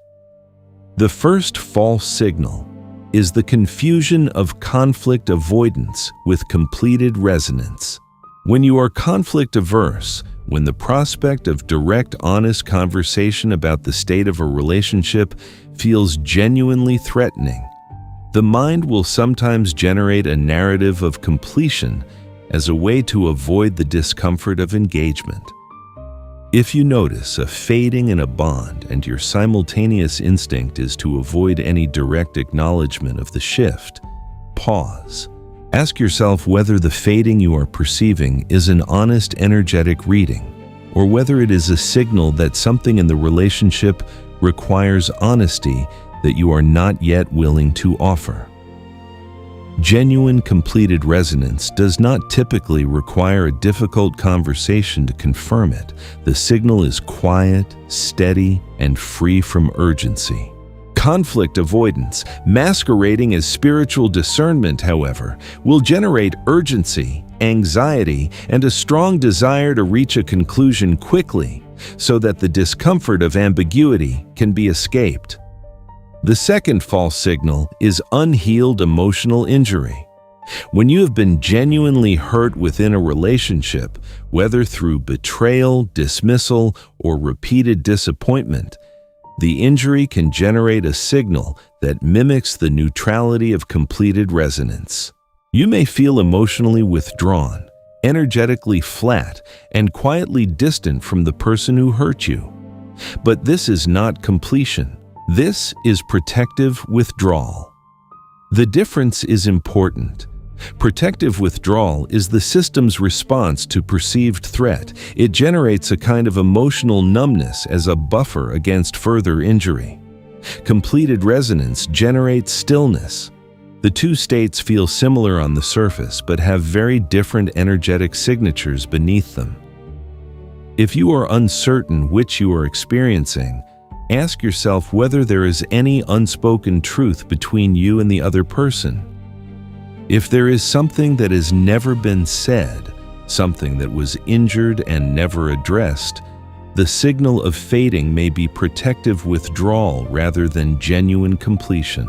The first false signal is the confusion of conflict avoidance with completed resonance. When you are conflict averse, when the prospect of direct, honest conversation about the state of a relationship feels genuinely threatening, the mind will sometimes generate a narrative of completion as a way to avoid the discomfort of engagement. If you notice a fading in a bond and your simultaneous instinct is to avoid any direct acknowledgement of the shift, pause. Ask yourself whether the fading you are perceiving is an honest, energetic reading, or whether it is a signal that something in the relationship requires honesty that you are not yet willing to offer. Genuine completed resonance does not typically require a difficult conversation to confirm it. The signal is quiet, steady, and free from urgency. Conflict avoidance, masquerading as spiritual discernment, however, will generate urgency, anxiety, and a strong desire to reach a conclusion quickly, so that the discomfort of ambiguity can be escaped. The second false signal is unhealed emotional injury. When you have been genuinely hurt within a relationship, whether through betrayal, dismissal, or repeated disappointment, the injury can generate a signal that mimics the neutrality of completed resonance. You may feel emotionally withdrawn, energetically flat, and quietly distant from the person who hurt you. But this is not completion. This is protective withdrawal. The difference is important. Protective withdrawal is the system's response to perceived threat. It generates a kind of emotional numbness as a buffer against further injury. Completed resonance generates stillness. The two states feel similar on the surface but have very different energetic signatures beneath them. If you are uncertain which you are experiencing, ask yourself whether there is any unspoken truth between you and the other person. If there is something that has never been said, something that was injured and never addressed, the signal of fading may be protective withdrawal rather than genuine completion.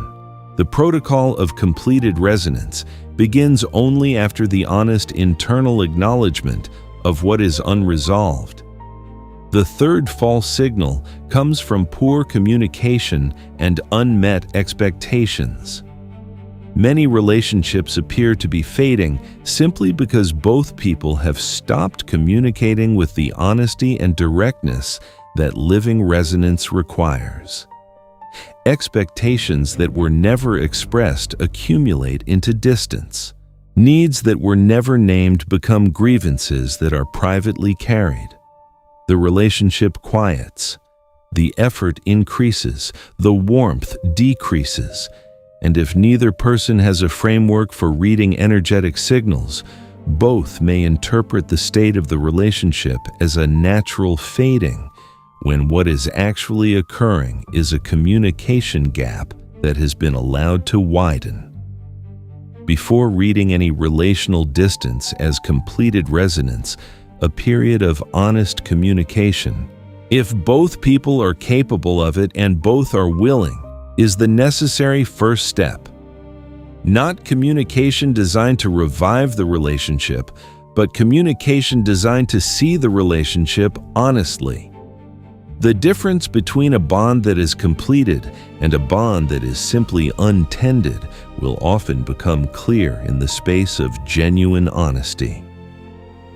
The protocol of completed resonance begins only after the honest internal acknowledgement of what is unresolved. The third false signal comes from poor communication and unmet expectations. Many relationships appear to be fading simply because both people have stopped communicating with the honesty and directness that living resonance requires. Expectations that were never expressed accumulate into distance. Needs that were never named become grievances that are privately carried. The relationship quiets. The effort increases. The warmth decreases. And if neither person has a framework for reading energetic signals, both may interpret the state of the relationship as a natural fading, when what is actually occurring is a communication gap that has been allowed to widen. Before reading any relational distance as completed resonance, a period of honest communication, if both people are capable of it and both are willing, is the necessary first step. Not communication designed to revive the relationship, but communication designed to see the relationship honestly. The difference between a bond that is completed and a bond that is simply untended will often become clear in the space of genuine honesty.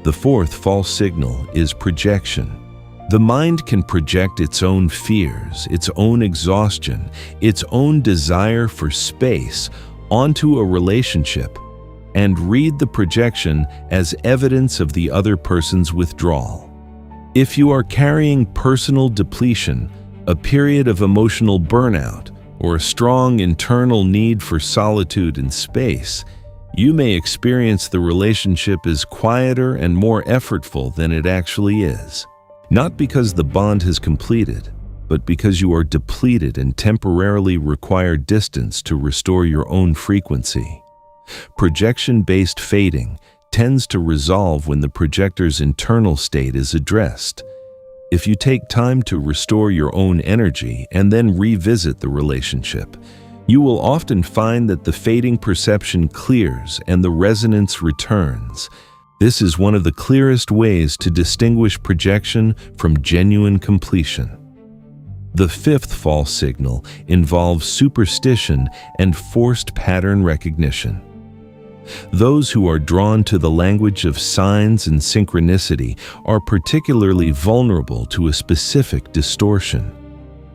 The fourth false signal is projection. The mind can project its own fears, its own exhaustion, its own desire for space onto a relationship and read the projection as evidence of the other person's withdrawal. If you are carrying personal depletion, a period of emotional burnout, or a strong internal need for solitude and space, you may experience the relationship as quieter and more effortful than it actually is. Not because the bond has completed, but because you are depleted and temporarily require distance to restore your own frequency. Projection-based fading tends to resolve when the projector's internal state is addressed. If you take time to restore your own energy and then revisit the relationship, you will often find that the fading perception clears and the resonance returns. This is one of the clearest ways to distinguish projection from genuine completion. The fifth false signal involves superstition and forced pattern recognition. Those who are drawn to the language of signs and synchronicity are particularly vulnerable to a specific distortion: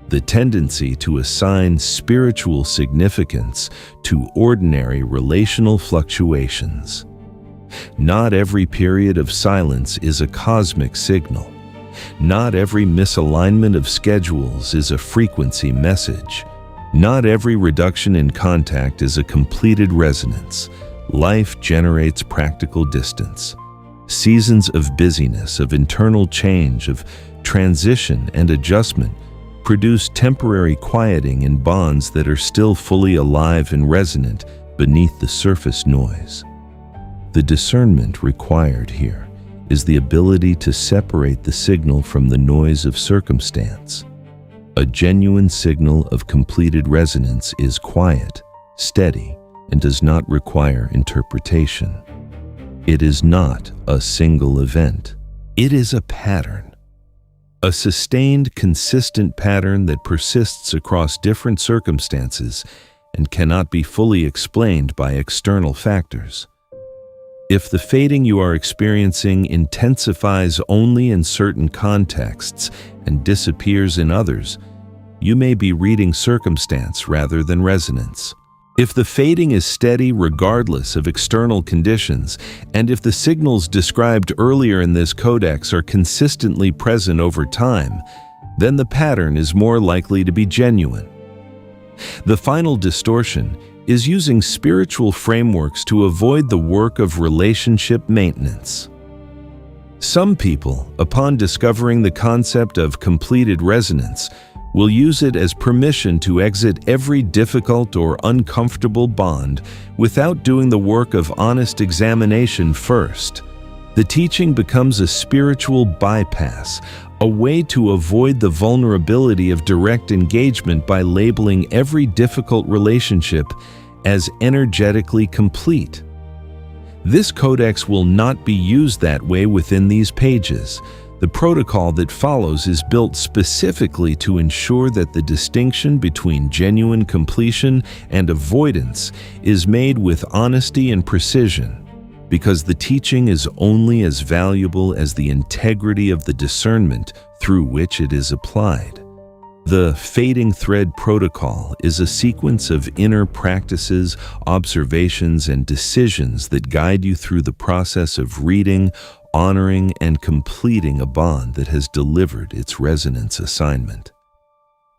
the tendency to assign spiritual significance to ordinary relational fluctuations. Not every period of silence is a cosmic signal. Not every misalignment of schedules is a frequency message. Not every reduction in contact is a completed resonance. Life generates practical distance. Seasons of busyness, of internal change, of transition and adjustment produce temporary quieting in bonds that are still fully alive and resonant beneath the surface noise. The discernment required here is the ability to separate the signal from the noise of circumstance. A genuine signal of completed resonance is quiet, steady, and does not require interpretation. It is not a single event. It is a pattern. A sustained, consistent pattern that persists across different circumstances and cannot be fully explained by external factors. If the fading you are experiencing intensifies only in certain contexts and disappears in others, you may be reading circumstance rather than resonance. If the fading is steady regardless of external conditions, and if the signals described earlier in this codex are consistently present over time, then the pattern is more likely to be genuine. The final distortion is using spiritual frameworks to avoid the work of relationship maintenance. Some people, upon discovering the concept of completed resonance, will use it as permission to exit every difficult or uncomfortable bond without doing the work of honest examination first. The teaching becomes a spiritual bypass, a way to avoid the vulnerability of direct engagement by labeling every difficult relationship as energetically complete. This codex will not be used that way within these pages. The protocol that follows is built specifically to ensure that the distinction between genuine completion and avoidance is made with honesty and precision, because the teaching is only as valuable as the integrity of the discernment through which it is applied. The Fading Thread Protocol is a sequence of inner practices, observations, and decisions that guide you through the process of reading, honoring, and completing a bond that has delivered its resonance assignment.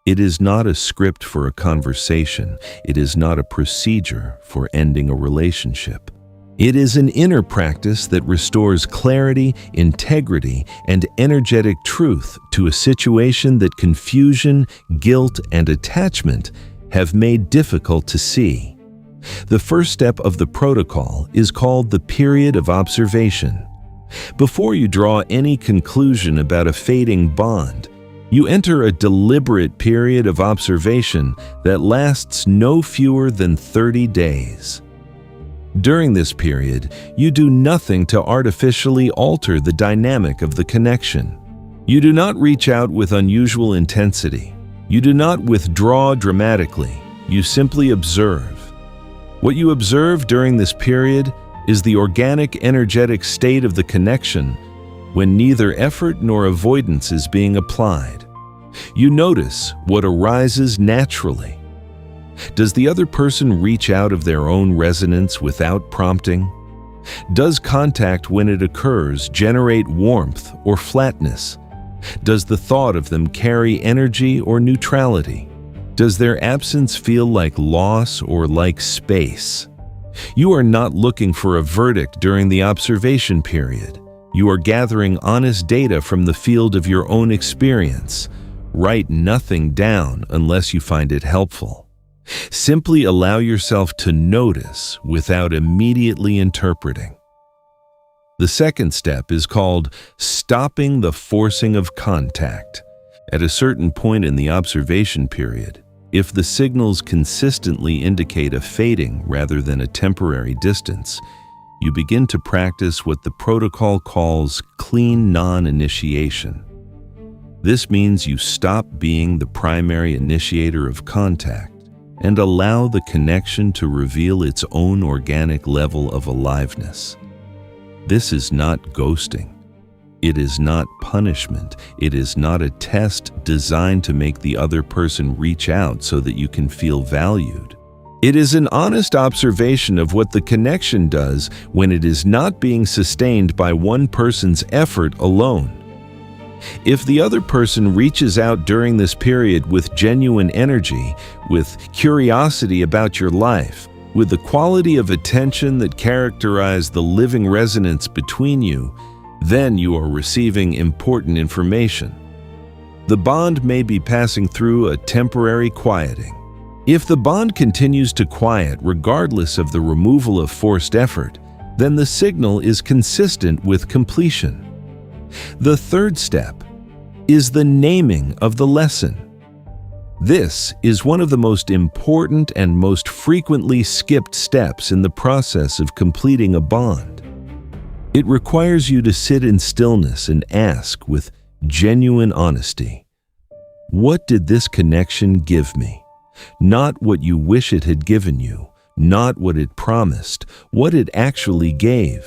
It is not a script for a conversation. It is not a procedure for ending a relationship. It is an inner practice that restores clarity, integrity, and energetic truth to a situation that confusion, guilt, and attachment have made difficult to see. The first step of the protocol is called the period of observation. Before you draw any conclusion about a fading bond, you enter a deliberate period of observation that lasts no fewer than 30 days. During this period, you do nothing to artificially alter the dynamic of the connection. You do not reach out with unusual intensity. You do not withdraw dramatically. You simply observe. What you observe during this period is the organic, energetic state of the connection when neither effort nor avoidance is being applied. You notice what arises naturally. Does the other person reach out of their own resonance without prompting? Does contact, when it occurs, generate warmth or flatness? Does the thought of them carry energy or neutrality? Does their absence feel like loss or like space? You are not looking for a verdict during the observation period. You are gathering honest data from the field of your own experience. Write nothing down unless you find it helpful. Simply allow yourself to notice without immediately interpreting. The second step is called stopping the forcing of contact. At a certain point in the observation period, if the signals consistently indicate a fading rather than a temporary distance, you begin to practice what the protocol calls clean non-initiation. This means you stop being the primary initiator of contact and allow the connection to reveal its own organic level of aliveness. This is not ghosting. It is not punishment. It is not a test designed to make the other person reach out so that you can feel valued. It is an honest observation of what the connection does when it is not being sustained by one person's effort alone. If the other person reaches out during this period with genuine energy, with curiosity about your life, with the quality of attention that characterized the living resonance between you, then you are receiving important information. the bond may be passing through a temporary quieting. If the bond continues to quiet regardless of the removal of forced effort, then the signal is consistent with completion. The third step is the naming of the lesson. This is one of the most important and most frequently skipped steps in the process of completing a bond. It requires you to sit in stillness and ask with genuine honesty, what did this connection give me? Not what you wish it had given you, not what it promised, what it actually gave.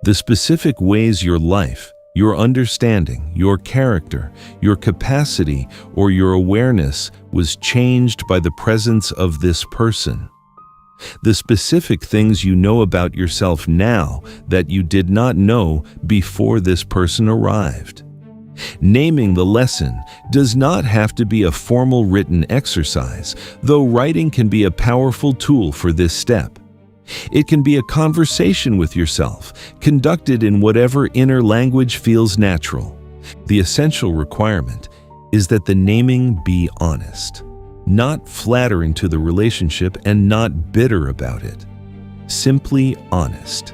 The specific ways your life, your understanding, your character, your capacity, or your awareness was changed by the presence of this person. The specific things you know about yourself now that you did not know before this person arrived. Naming the lesson does not have to be a formal written exercise, though writing can be a powerful tool for this step. It can be a conversation with yourself, conducted in whatever inner language feels natural. The essential requirement is that the naming be honest, not flattering to the relationship and not bitter about it. Simply honest.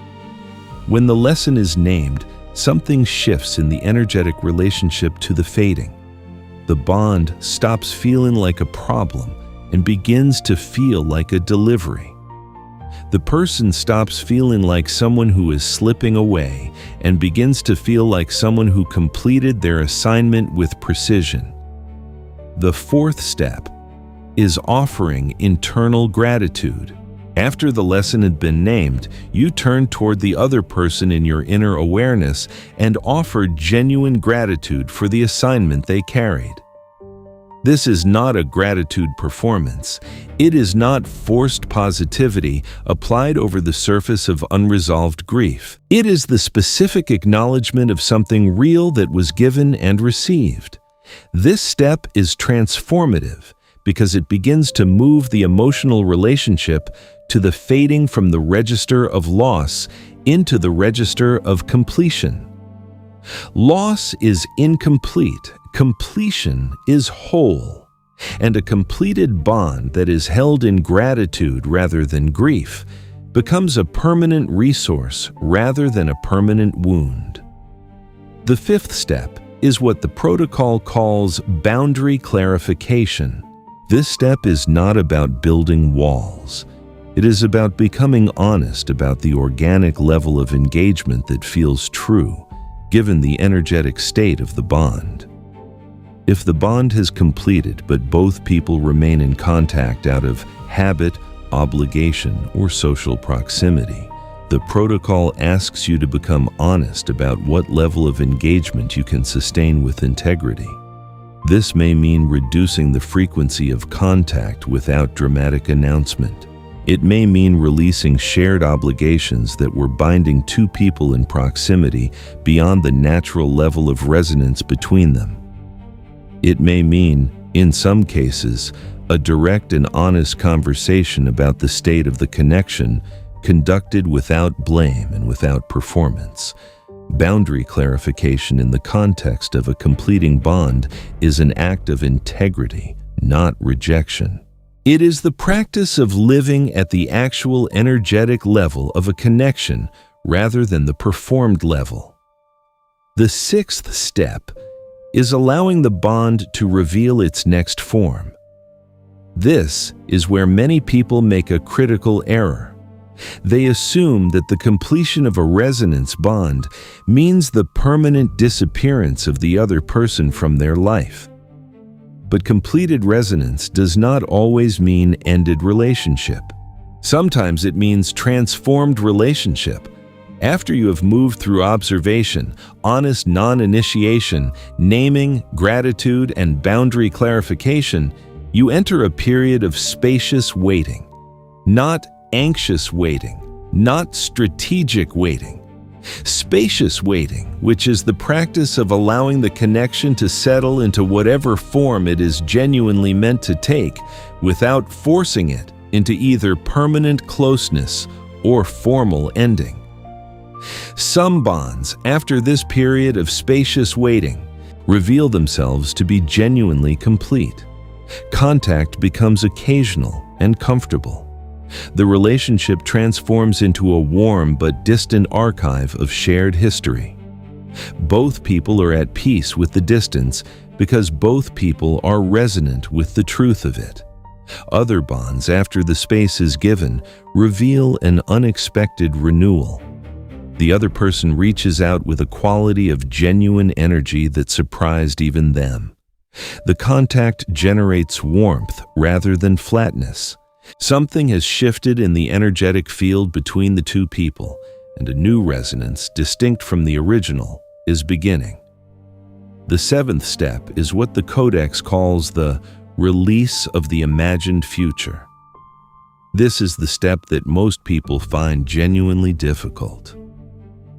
When the lesson is named, something shifts in the energetic relationship to the fading. The bond stops feeling like a problem and begins to feel like a delivery. The person stops feeling like someone who is slipping away and begins to feel like someone who completed their assignment with precision. The fourth step is offering internal gratitude. After the lesson had been named, you turn toward the other person in your inner awareness and offer genuine gratitude for the assignment they carried. This is not a gratitude performance. It is not forced positivity applied over the surface of unresolved grief. It is the specific acknowledgement of something real that was given and received. This step is transformative because it begins to move the emotional relationship to the fading from the register of loss into the register of completion. Loss is incomplete. Completion is whole, and a completed bond that is held in gratitude rather than grief becomes a permanent resource rather than a permanent wound. The fifth step is what the protocol calls boundary clarification. This step is not about building walls. It is about becoming honest about the organic level of engagement that feels true, given the energetic state of the bond. If the bond has completed but both people remain in contact out of habit, obligation, or social proximity, the protocol asks you to become honest about what level of engagement you can sustain with integrity. This may mean reducing the frequency of contact without dramatic announcement. It may mean releasing shared obligations that were binding two people in proximity beyond the natural level of resonance between them. It may mean, in some cases, a direct and honest conversation about the state of the connection, conducted without blame and without performance. Boundary clarification in the context of a completing bond is an act of integrity, not rejection. It is the practice of living at the actual energetic level of a connection rather than the performed level. The sixth step is allowing the bond to reveal its next form. This is where many people make a critical error. They assume that the completion of a resonance bond means the permanent disappearance of the other person from their life. But completed resonance does not always mean ended relationship. Sometimes it means transformed relationship. After you have moved through observation, honest non-initiation, naming, gratitude, and boundary clarification, you enter a period of spacious waiting. Not anxious waiting, not strategic waiting. Spacious waiting, which is the practice of allowing the connection to settle into whatever form it is genuinely meant to take, without forcing it into either permanent closeness or formal ending. Some bonds, after this period of spacious waiting, reveal themselves to be genuinely complete. Contact becomes occasional and comfortable. The relationship transforms into a warm but distant archive of shared history. Both people are at peace with the distance because both people are resonant with the truth of it. Other bonds, after the space is given, reveal an unexpected renewal. The other person reaches out with a quality of genuine energy that surprised even them. The contact generates warmth rather than flatness. Something has shifted in the energetic field between the two people, and a new resonance, distinct from the original, is beginning. The seventh step is what the codex calls the release of the imagined future. This is the step that most people find genuinely difficult,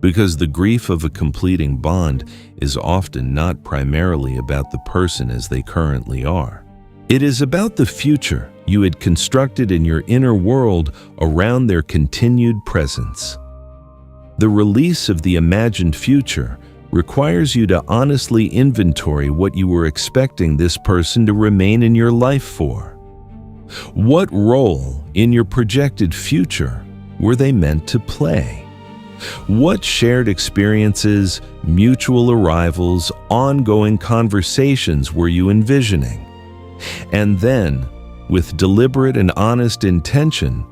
because the grief of a completing bond is often not primarily about the person as they currently are. It is about the future you had constructed in your inner world around their continued presence. The release of the imagined future requires you to honestly inventory what you were expecting this person to remain in your life for. What role in your projected future were they meant to play? What shared experiences, mutual arrivals, ongoing conversations were you envisioning? And then, with deliberate and honest intention,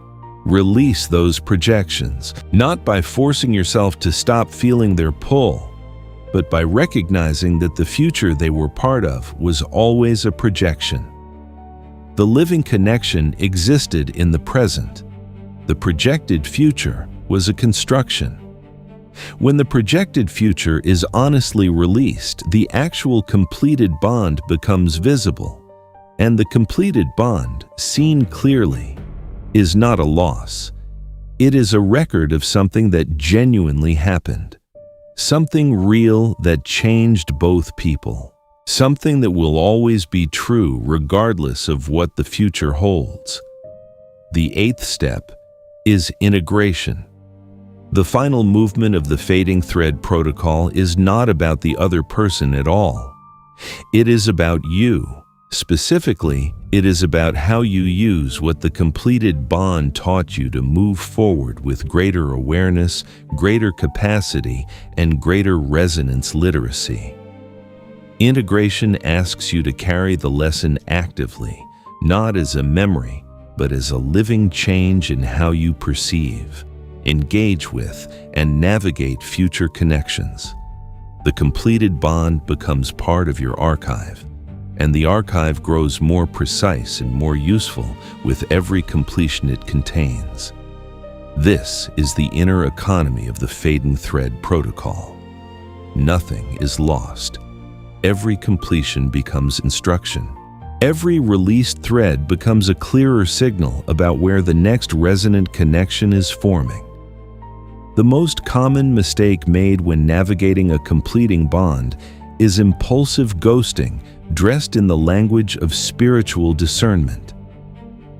release those projections, not by forcing yourself to stop feeling their pull, but by recognizing that the future they were part of was always a projection. The living connection existed in the present. The projected future was a construction. When the projected future is honestly released, the actual completed bond becomes visible. And the completed bond, seen clearly, is not a loss. It is a record of something that genuinely happened. Something real that changed both people. Something that will always be true regardless of what the future holds. The eighth step is integration. The final movement of the fading thread protocol is not about the other person at all. It is about you. Specifically, it is about how you use what the completed bond taught you to move forward with greater awareness, greater capacity, and greater resonance literacy. Integration asks you to carry the lesson actively, not as a memory, but as a living change in how you perceive, engage with, and navigate future connections. The completed bond becomes part of your archive, and the archive grows more precise and more useful with every completion it contains. This is the inner economy of the fading thread protocol. Nothing is lost. Every completion becomes instruction. Every released thread becomes a clearer signal about where the next resonant connection is forming. The most common mistake made when navigating a completing bond is impulsive ghosting dressed in the language of spiritual discernment.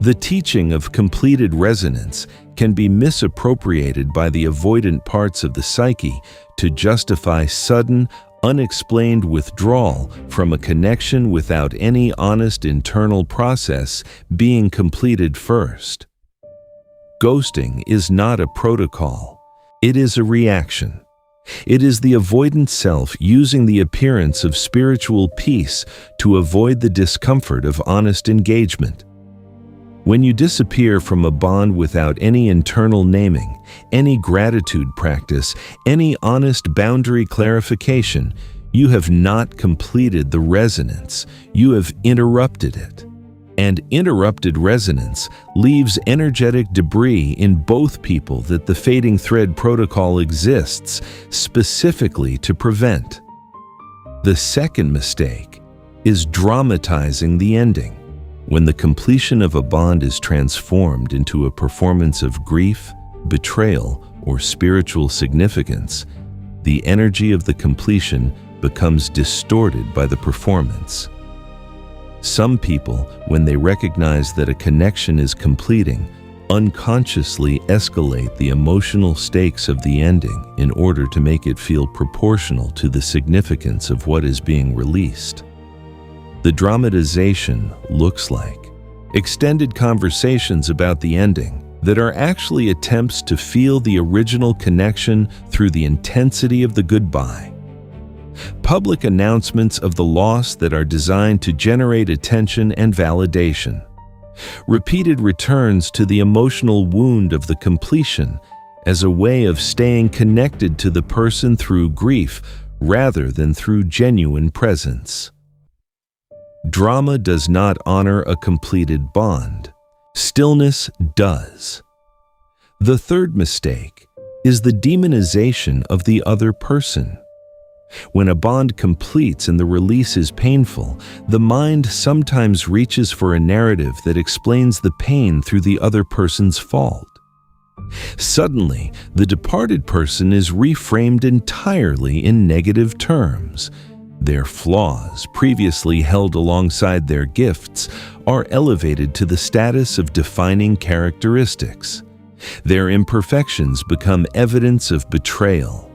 The teaching of completed resonance can be misappropriated by the avoidant parts of the psyche to justify sudden, unexplained withdrawal from a connection without any honest internal process being completed first. Ghosting is not a protocol. It is a reaction. It is the avoidant self using the appearance of spiritual peace to avoid the discomfort of honest engagement. When you disappear from a bond without any internal naming, any gratitude practice, any honest boundary clarification, you have not completed the resonance, you have interrupted it. And interrupted resonance leaves energetic debris in both people that the fading thread protocol exists specifically to prevent. The second mistake is dramatizing the ending. When the completion of a bond is transformed into a performance of grief, betrayal, or spiritual significance, the energy of the completion becomes distorted by the performance. Some people, when they recognize that a connection is completing, unconsciously escalate the emotional stakes of the ending in order to make it feel proportional to the significance of what is being released. The dramatization looks like extended conversations about the ending that are actually attempts to feel the original connection through the intensity of the goodbye. Public announcements of the loss that are designed to generate attention and validation. Repeated returns to the emotional wound of the completion as a way of staying connected to the person through grief rather than through genuine presence. Drama does not honor a completed bond. Stillness does. The third mistake is the demonization of the other person. When a bond completes and the release is painful, the mind sometimes reaches for a narrative that explains the pain through the other person's fault. Suddenly, the departed person is reframed entirely in negative terms. Their flaws, previously held alongside their gifts, are elevated to the status of defining characteristics. Their imperfections become evidence of betrayal.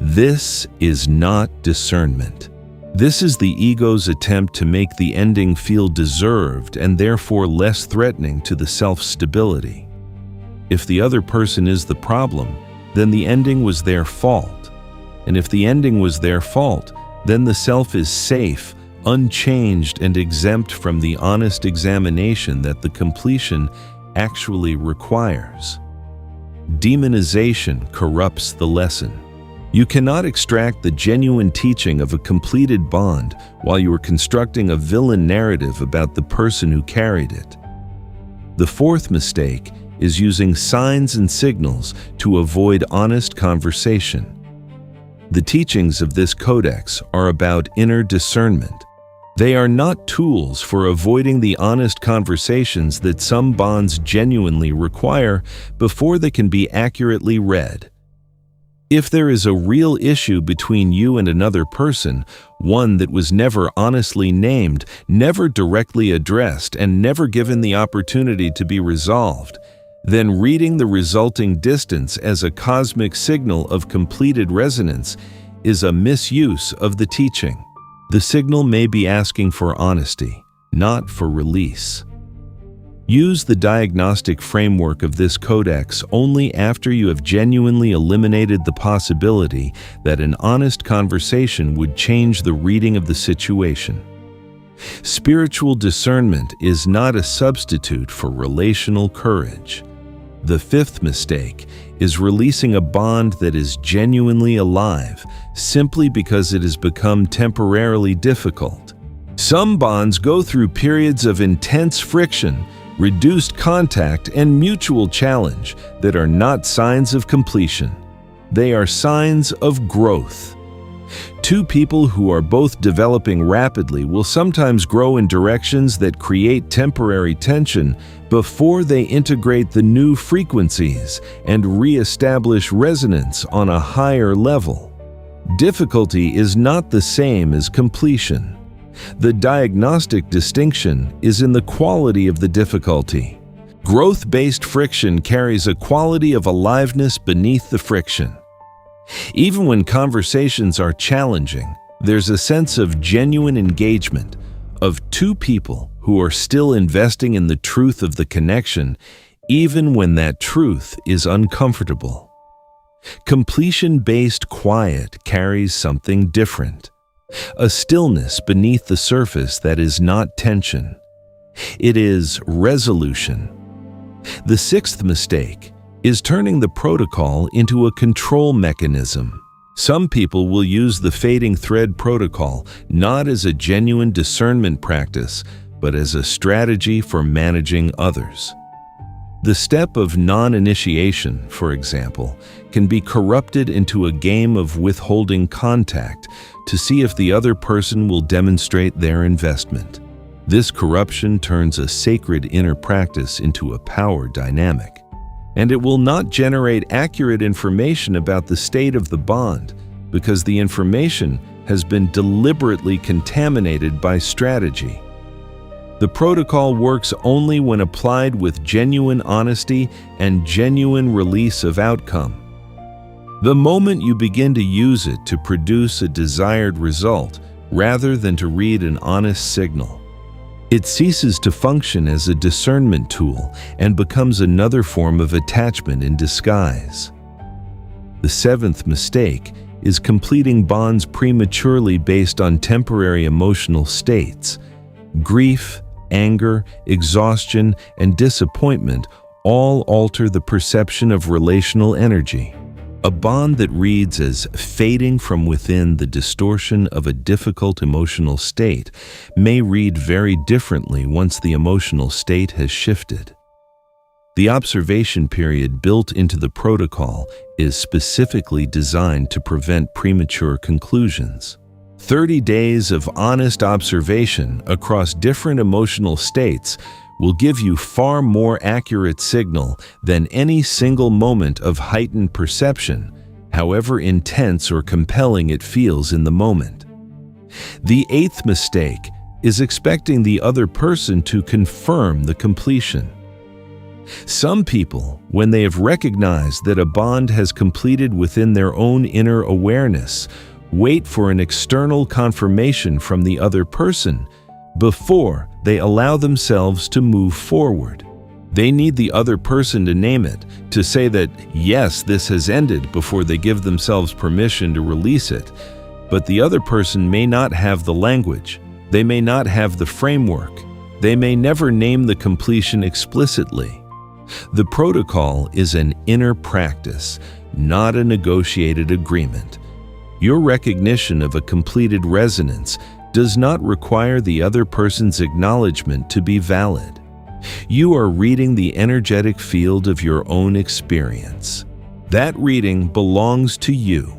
This is not discernment. This is the ego's attempt to make the ending feel deserved and therefore less threatening to the self-stability. If the other person is the problem, then the ending was their fault. And if the ending was their fault, then the self is safe, unchanged, and exempt from the honest examination that the completion actually requires. Demonization corrupts the lesson. You cannot extract the genuine teaching of a completed bond while you are constructing a villain narrative about the person who carried it. The fourth mistake is using signs and signals to avoid honest conversation. The teachings of this codex are about inner discernment. They are not tools for avoiding the honest conversations that some bonds genuinely require before they can be accurately read. If there is a real issue between you and another person, one that was never honestly named, never directly addressed, and never given the opportunity to be resolved, then reading the resulting distance as a cosmic signal of completed resonance is a misuse of the teaching. The signal may be asking for honesty, not for release. Use the diagnostic framework of this codex only after you have genuinely eliminated the possibility that an honest conversation would change the reading of the situation. Spiritual discernment is not a substitute for relational courage. The fifth mistake is releasing a bond that is genuinely alive simply because it has become temporarily difficult. Some bonds go through periods of intense friction, reduced contact, and mutual challenge that are not signs of completion. They are signs of growth. Two people who are both developing rapidly will sometimes grow in directions that create temporary tension before they integrate the new frequencies and re-establish resonance on a higher level. Difficulty is not the same as completion. The diagnostic distinction is in the quality of the difficulty. Growth-based friction carries a quality of aliveness beneath the friction. Even when conversations are challenging, there's a sense of genuine engagement, of two people who are still investing in the truth of the connection, even when that truth is uncomfortable. Completion-based quiet carries something different. A stillness beneath the surface that is not tension. It is resolution. The sixth mistake is turning the protocol into a control mechanism. Some people will use the fading thread protocol not as a genuine discernment practice, but as a strategy for managing others. The step of non-initiation, for example, can be corrupted into a game of withholding contact to see if the other person will demonstrate their investment. This corruption turns a sacred inner practice into a power dynamic. And it will not generate accurate information about the state of the bond because the information has been deliberately contaminated by strategy. The protocol works only when applied with genuine honesty and genuine release of outcome. The moment you begin to use it to produce a desired result, rather than to read an honest signal, it ceases to function as a discernment tool and becomes another form of attachment in disguise. The seventh mistake is completing bonds prematurely based on temporary emotional states. Grief, anger, exhaustion, and disappointment all alter the perception of relational energy. A bond that reads as fading from within the distortion of a difficult emotional state may read very differently once the emotional state has shifted. The observation period built into the protocol is specifically designed to prevent premature conclusions. 30 days of honest observation across different emotional states will give you far more accurate signal than any single moment of heightened perception, however intense or compelling it feels in the moment. The eighth mistake is expecting the other person to confirm the completion. Some people, when they have recognized that a bond has completed within their own inner awareness, wait for an external confirmation from the other person before they allow themselves to move forward. They need the other person to name it, to say that, yes, this has ended before they give themselves permission to release it. But the other person may not have the language. They may not have the framework. They may never name the completion explicitly. The protocol is an inner practice, not a negotiated agreement. Your recognition of a completed resonance does not require the other person's acknowledgement to be valid. You are reading the energetic field of your own experience. That reading belongs to you.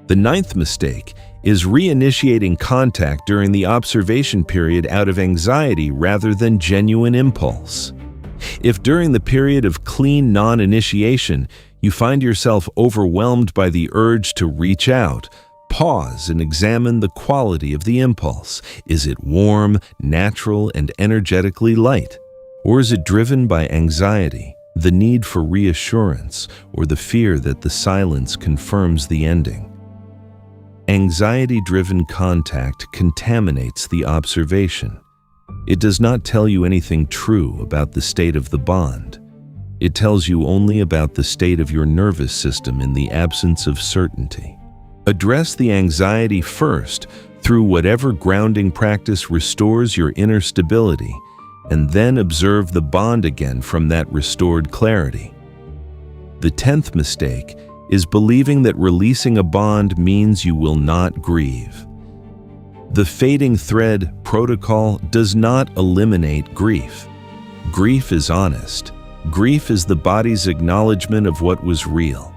The ninth mistake is reinitiating contact during the observation period out of anxiety rather than genuine impulse. If during the period of clean non-initiation you find yourself overwhelmed by the urge to reach out, pause and examine the quality of the impulse. Is it warm, natural, and energetically light? Or is it driven by anxiety, the need for reassurance, or the fear that the silence confirms the ending? Anxiety-driven contact contaminates the observation. It does not tell you anything true about the state of the bond. It tells you only about the state of your nervous system in the absence of certainty. Address the anxiety first through whatever grounding practice restores your inner stability, and then observe the bond again from that restored clarity. The 10th mistake is believing that releasing a bond means you will not grieve. The fading thread protocol does not eliminate grief. Grief is honest. Grief is the body's acknowledgement of what was real.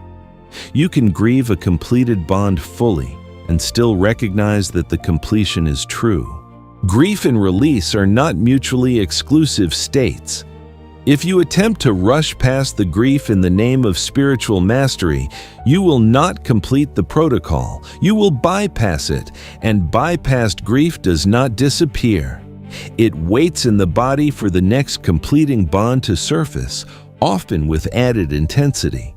You can grieve a completed bond fully and still recognize that the completion is true. Grief and release are not mutually exclusive states. If you attempt to rush past the grief in the name of spiritual mastery, you will not complete the protocol. You will bypass it, and bypassed grief does not disappear. It waits in the body for the next completing bond to surface, often with added intensity.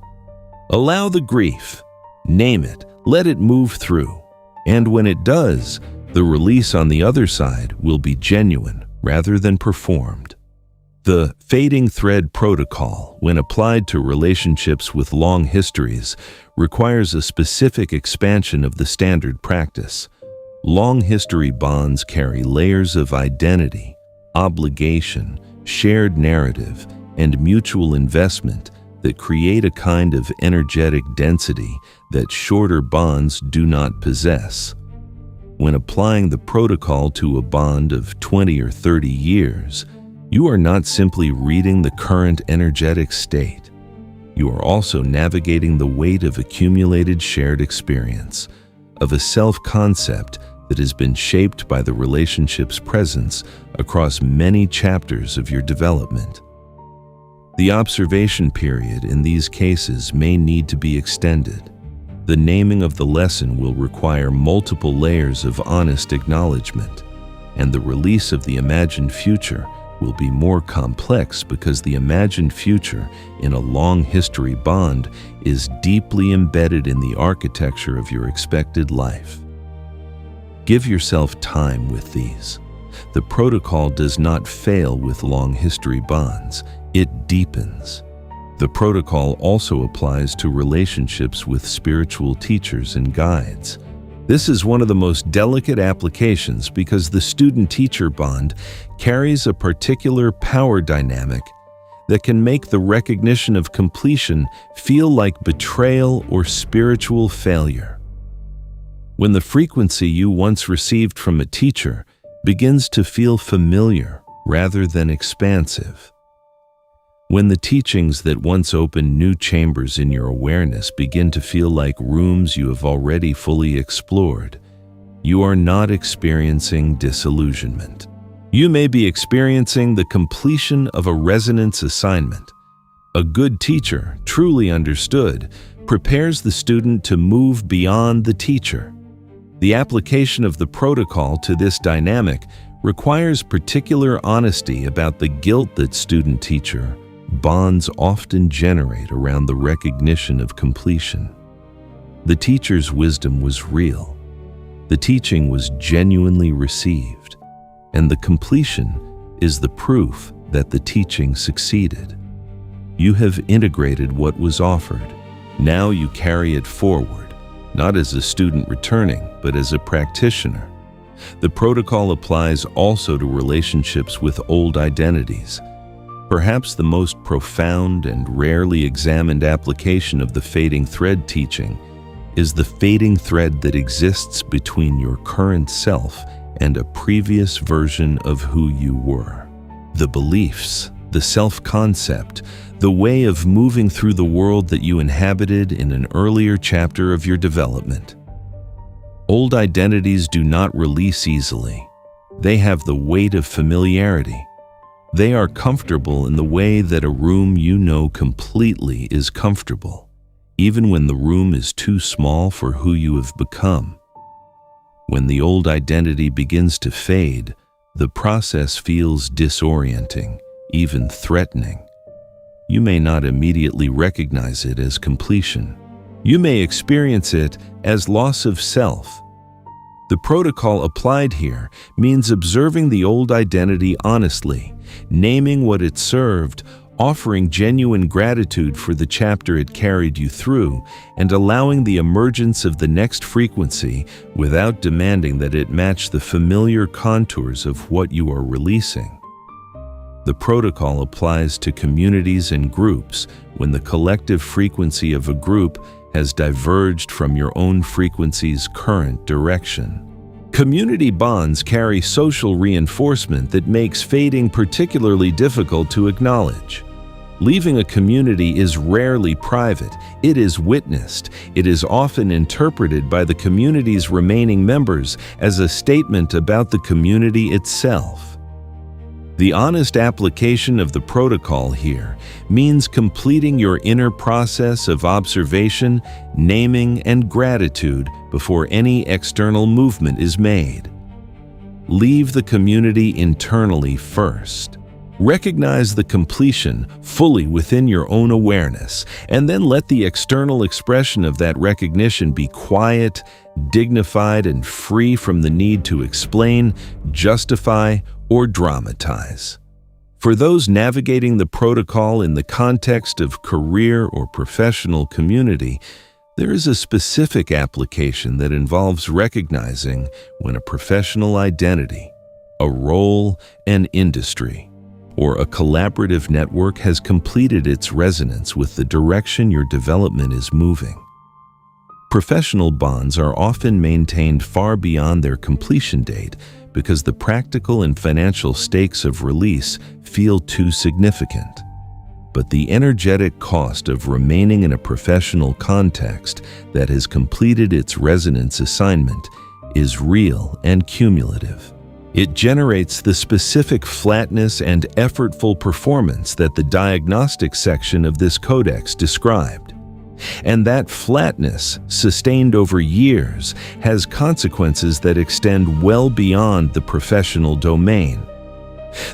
Allow the grief, name it, let it move through, and when it does, the release on the other side will be genuine rather than performed. The fading thread protocol, when applied to relationships with long histories, requires a specific expansion of the standard practice. Long history bonds carry layers of identity, obligation, shared narrative, and mutual investment that create a kind of energetic density that shorter bonds do not possess. When applying the protocol to a bond of 20 or 30 years, you are not simply reading the current energetic state. You are also navigating the weight of accumulated shared experience, of a self-concept that has been shaped by the relationship's presence across many chapters of your development. The observation period in these cases may need to be extended. The naming of the lesson will require multiple layers of honest acknowledgement. and the release of the imagined future will be more complex because the imagined future in a long history bond is deeply embedded in the architecture of your expected life. Give yourself time with these. The protocol does not fail with long history bonds, it deepens. The protocol also applies to relationships with spiritual teachers and guides. This is one of the most delicate applications because the student-teacher bond carries a particular power dynamic that can make the recognition of completion feel like betrayal or spiritual failure. When the frequency you once received from a teacher begins to feel familiar rather than expansive. When the teachings that once opened new chambers in your awareness begin to feel like rooms you have already fully explored, you are not experiencing disillusionment. You may be experiencing the completion of a resonance assignment. A good teacher, truly understood, prepares the student to move beyond the teacher. The application of the protocol to this dynamic requires particular honesty about the guilt that student-teacher bonds often generate around the recognition of completion. The teacher's wisdom was real. The teaching was genuinely received, and the completion is the proof that the teaching succeeded. You have integrated what was offered. Now you carry it forward, not as a student returning, but as a practitioner. The protocol applies also to relationships with old identities. Perhaps the most profound and rarely examined application of the fading thread teaching is the fading thread that exists between your current self and a previous version of who you were. The beliefs, the self-concept, the way of moving through the world that you inhabited in an earlier chapter of your development. Old identities do not release easily. They have the weight of familiarity. They are comfortable in the way that a room you know completely is comfortable, even when the room is too small for who you have become. When the old identity begins to fade, the process feels disorienting, even threatening. You may not immediately recognize it as completion. You may experience it as loss of self. The protocol applied here means observing the old identity honestly, naming what it served, offering genuine gratitude for the chapter it carried you through, and allowing the emergence of the next frequency without demanding that it match the familiar contours of what you are releasing. The protocol applies to communities and groups when the collective frequency of a group has diverged from your own frequency's current direction. Community bonds carry social reinforcement that makes fading particularly difficult to acknowledge. Leaving a community is rarely private. It is witnessed. It is often interpreted by the community's remaining members as a statement about the community itself. The honest application of the protocol here means completing your inner process of observation, naming, and gratitude before any external movement is made. Leave the community internally first. Recognize the completion fully within your own awareness, and then let the external expression of that recognition be quiet, dignified, and free from the need to explain, justify, or dramatize. For those navigating the protocol in the context of career or professional community, there is a specific application that involves recognizing when a professional identity, a role, an industry, or a collaborative network has completed its resonance with the direction your development is moving. Professional bonds are often maintained far beyond their completion date because the practical and financial stakes of release feel too significant. But the energetic cost of remaining in a professional context that has completed its resonance assignment is real and cumulative. It generates the specific flatness and effortful performance that the diagnostic section of this codex described. And that flatness, sustained over years, has consequences that extend well beyond the professional domain.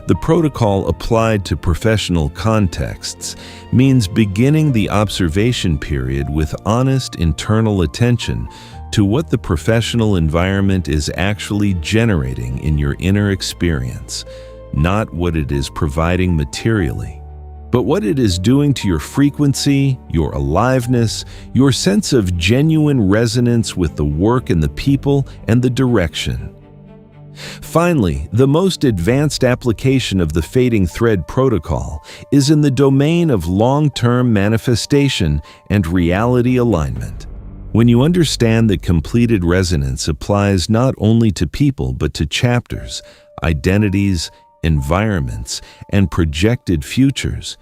The protocol applied to professional contexts means beginning the observation period with honest internal attention to what the professional environment is actually generating in your inner experience, not what it is providing materially, but what it is doing to your frequency, your aliveness, your sense of genuine resonance with the work and the people and the direction. Finally, the most advanced application of the Fading Thread protocol is in the domain of long-term manifestation and reality alignment. When you understand that completed resonance applies not only to people but to chapters, identities, environments, and projected futures,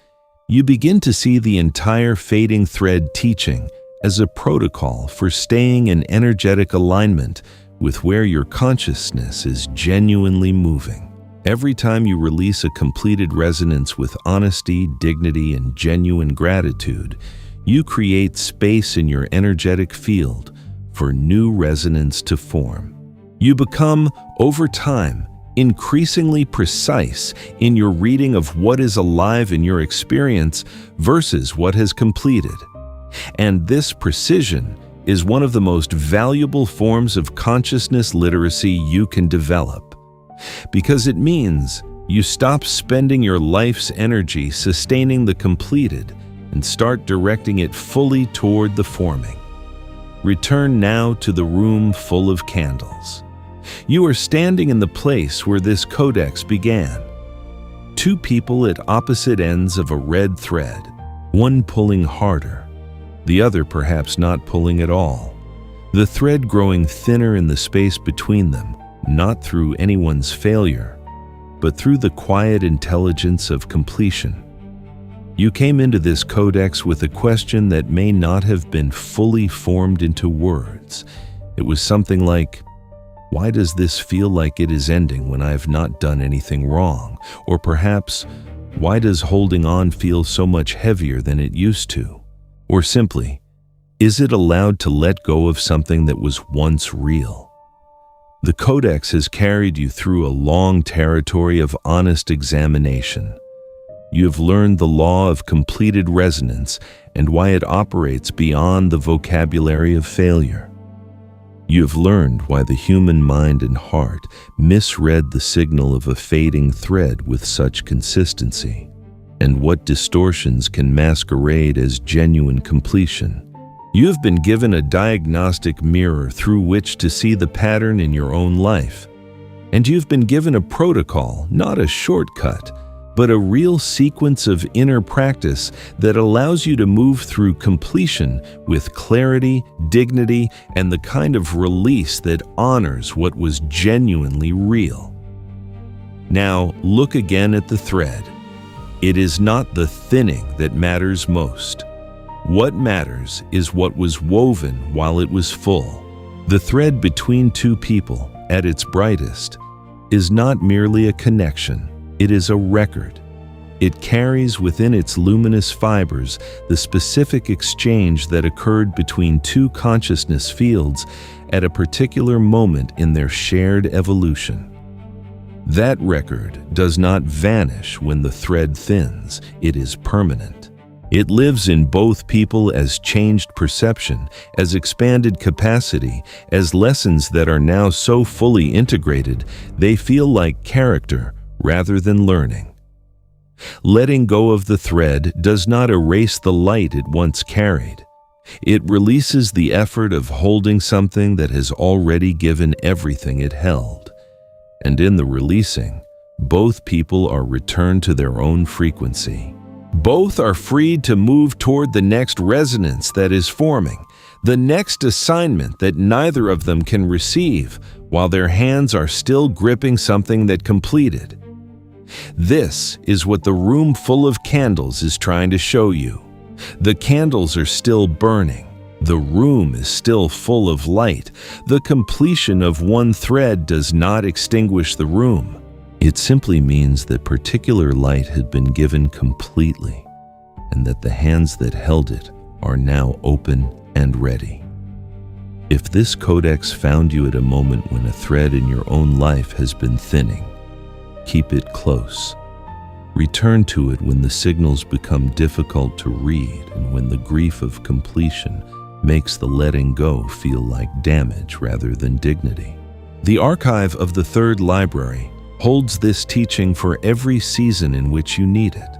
you begin to see the entire Fading Thread teaching as a protocol for staying in energetic alignment with where your consciousness is genuinely moving. Every time you release a completed resonance with honesty, dignity, and genuine gratitude, you create space in your energetic field for new resonance to form. You become, over time, increasingly precise in your reading of what is alive in your experience versus what has completed. And this precision is one of the most valuable forms of consciousness literacy you can develop, because it means you stop spending your life's energy sustaining the completed and start directing it fully toward the forming. Return now to the room full of candles. You are standing in the place where this codex began. Two people at opposite ends of a red thread, one pulling harder, the other perhaps not pulling at all. The thread growing thinner in the space between them, not through anyone's failure, but through the quiet intelligence of completion. You came into this codex with a question that may not have been fully formed into words. It was something like, why does this feel like it is ending when I have not done anything wrong? Or perhaps, why does holding on feel so much heavier than it used to? Or simply, is it allowed to let go of something that was once real? The Codex has carried you through a long territory of honest examination. You have learned the law of completed resonance and why it operates beyond the vocabulary of failure. You have learned why the human mind and heart misread the signal of a fading thread with such consistency, and what distortions can masquerade as genuine completion. You have been given a diagnostic mirror through which to see the pattern in your own life. And you've been given a protocol, not a shortcut, but a real sequence of inner practice that allows you to move through completion with clarity, dignity, and the kind of release that honors what was genuinely real. Now, look again at the thread. It is not the thinning that matters most. What matters is what was woven while it was full. The thread between two people, at its brightest, is not merely a connection, it is a record. It carries within its luminous fibers the specific exchange that occurred between two consciousness fields at a particular moment in their shared evolution. That record does not vanish when the thread thins, it is permanent. It lives in both people as changed perception, as expanded capacity, as lessons that are now so fully integrated they feel like character rather than learning. Letting go of the thread does not erase the light it once carried. It releases the effort of holding something that has already given everything it held. And in the releasing, both people are returned to their own frequency. Both are freed to move toward the next resonance that is forming, the next assignment that neither of them can receive, while their hands are still gripping something that completed. This is what the room full of candles is trying to show you. The candles are still burning. The room is still full of light. The completion of one thread does not extinguish the room. It simply means that particular light had been given completely, and that the hands that held it are now open and ready. If this codex found you at a moment when a thread in your own life has been thinning, keep it close. Return to it when the signals become difficult to read and when the grief of completion makes the letting go feel like damage rather than dignity. The archive of the Third Library holds this teaching for every season in which you need it.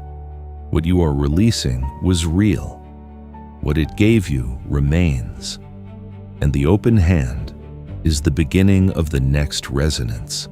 What you are releasing was real. What it gave you remains. And the open hand is the beginning of the next resonance.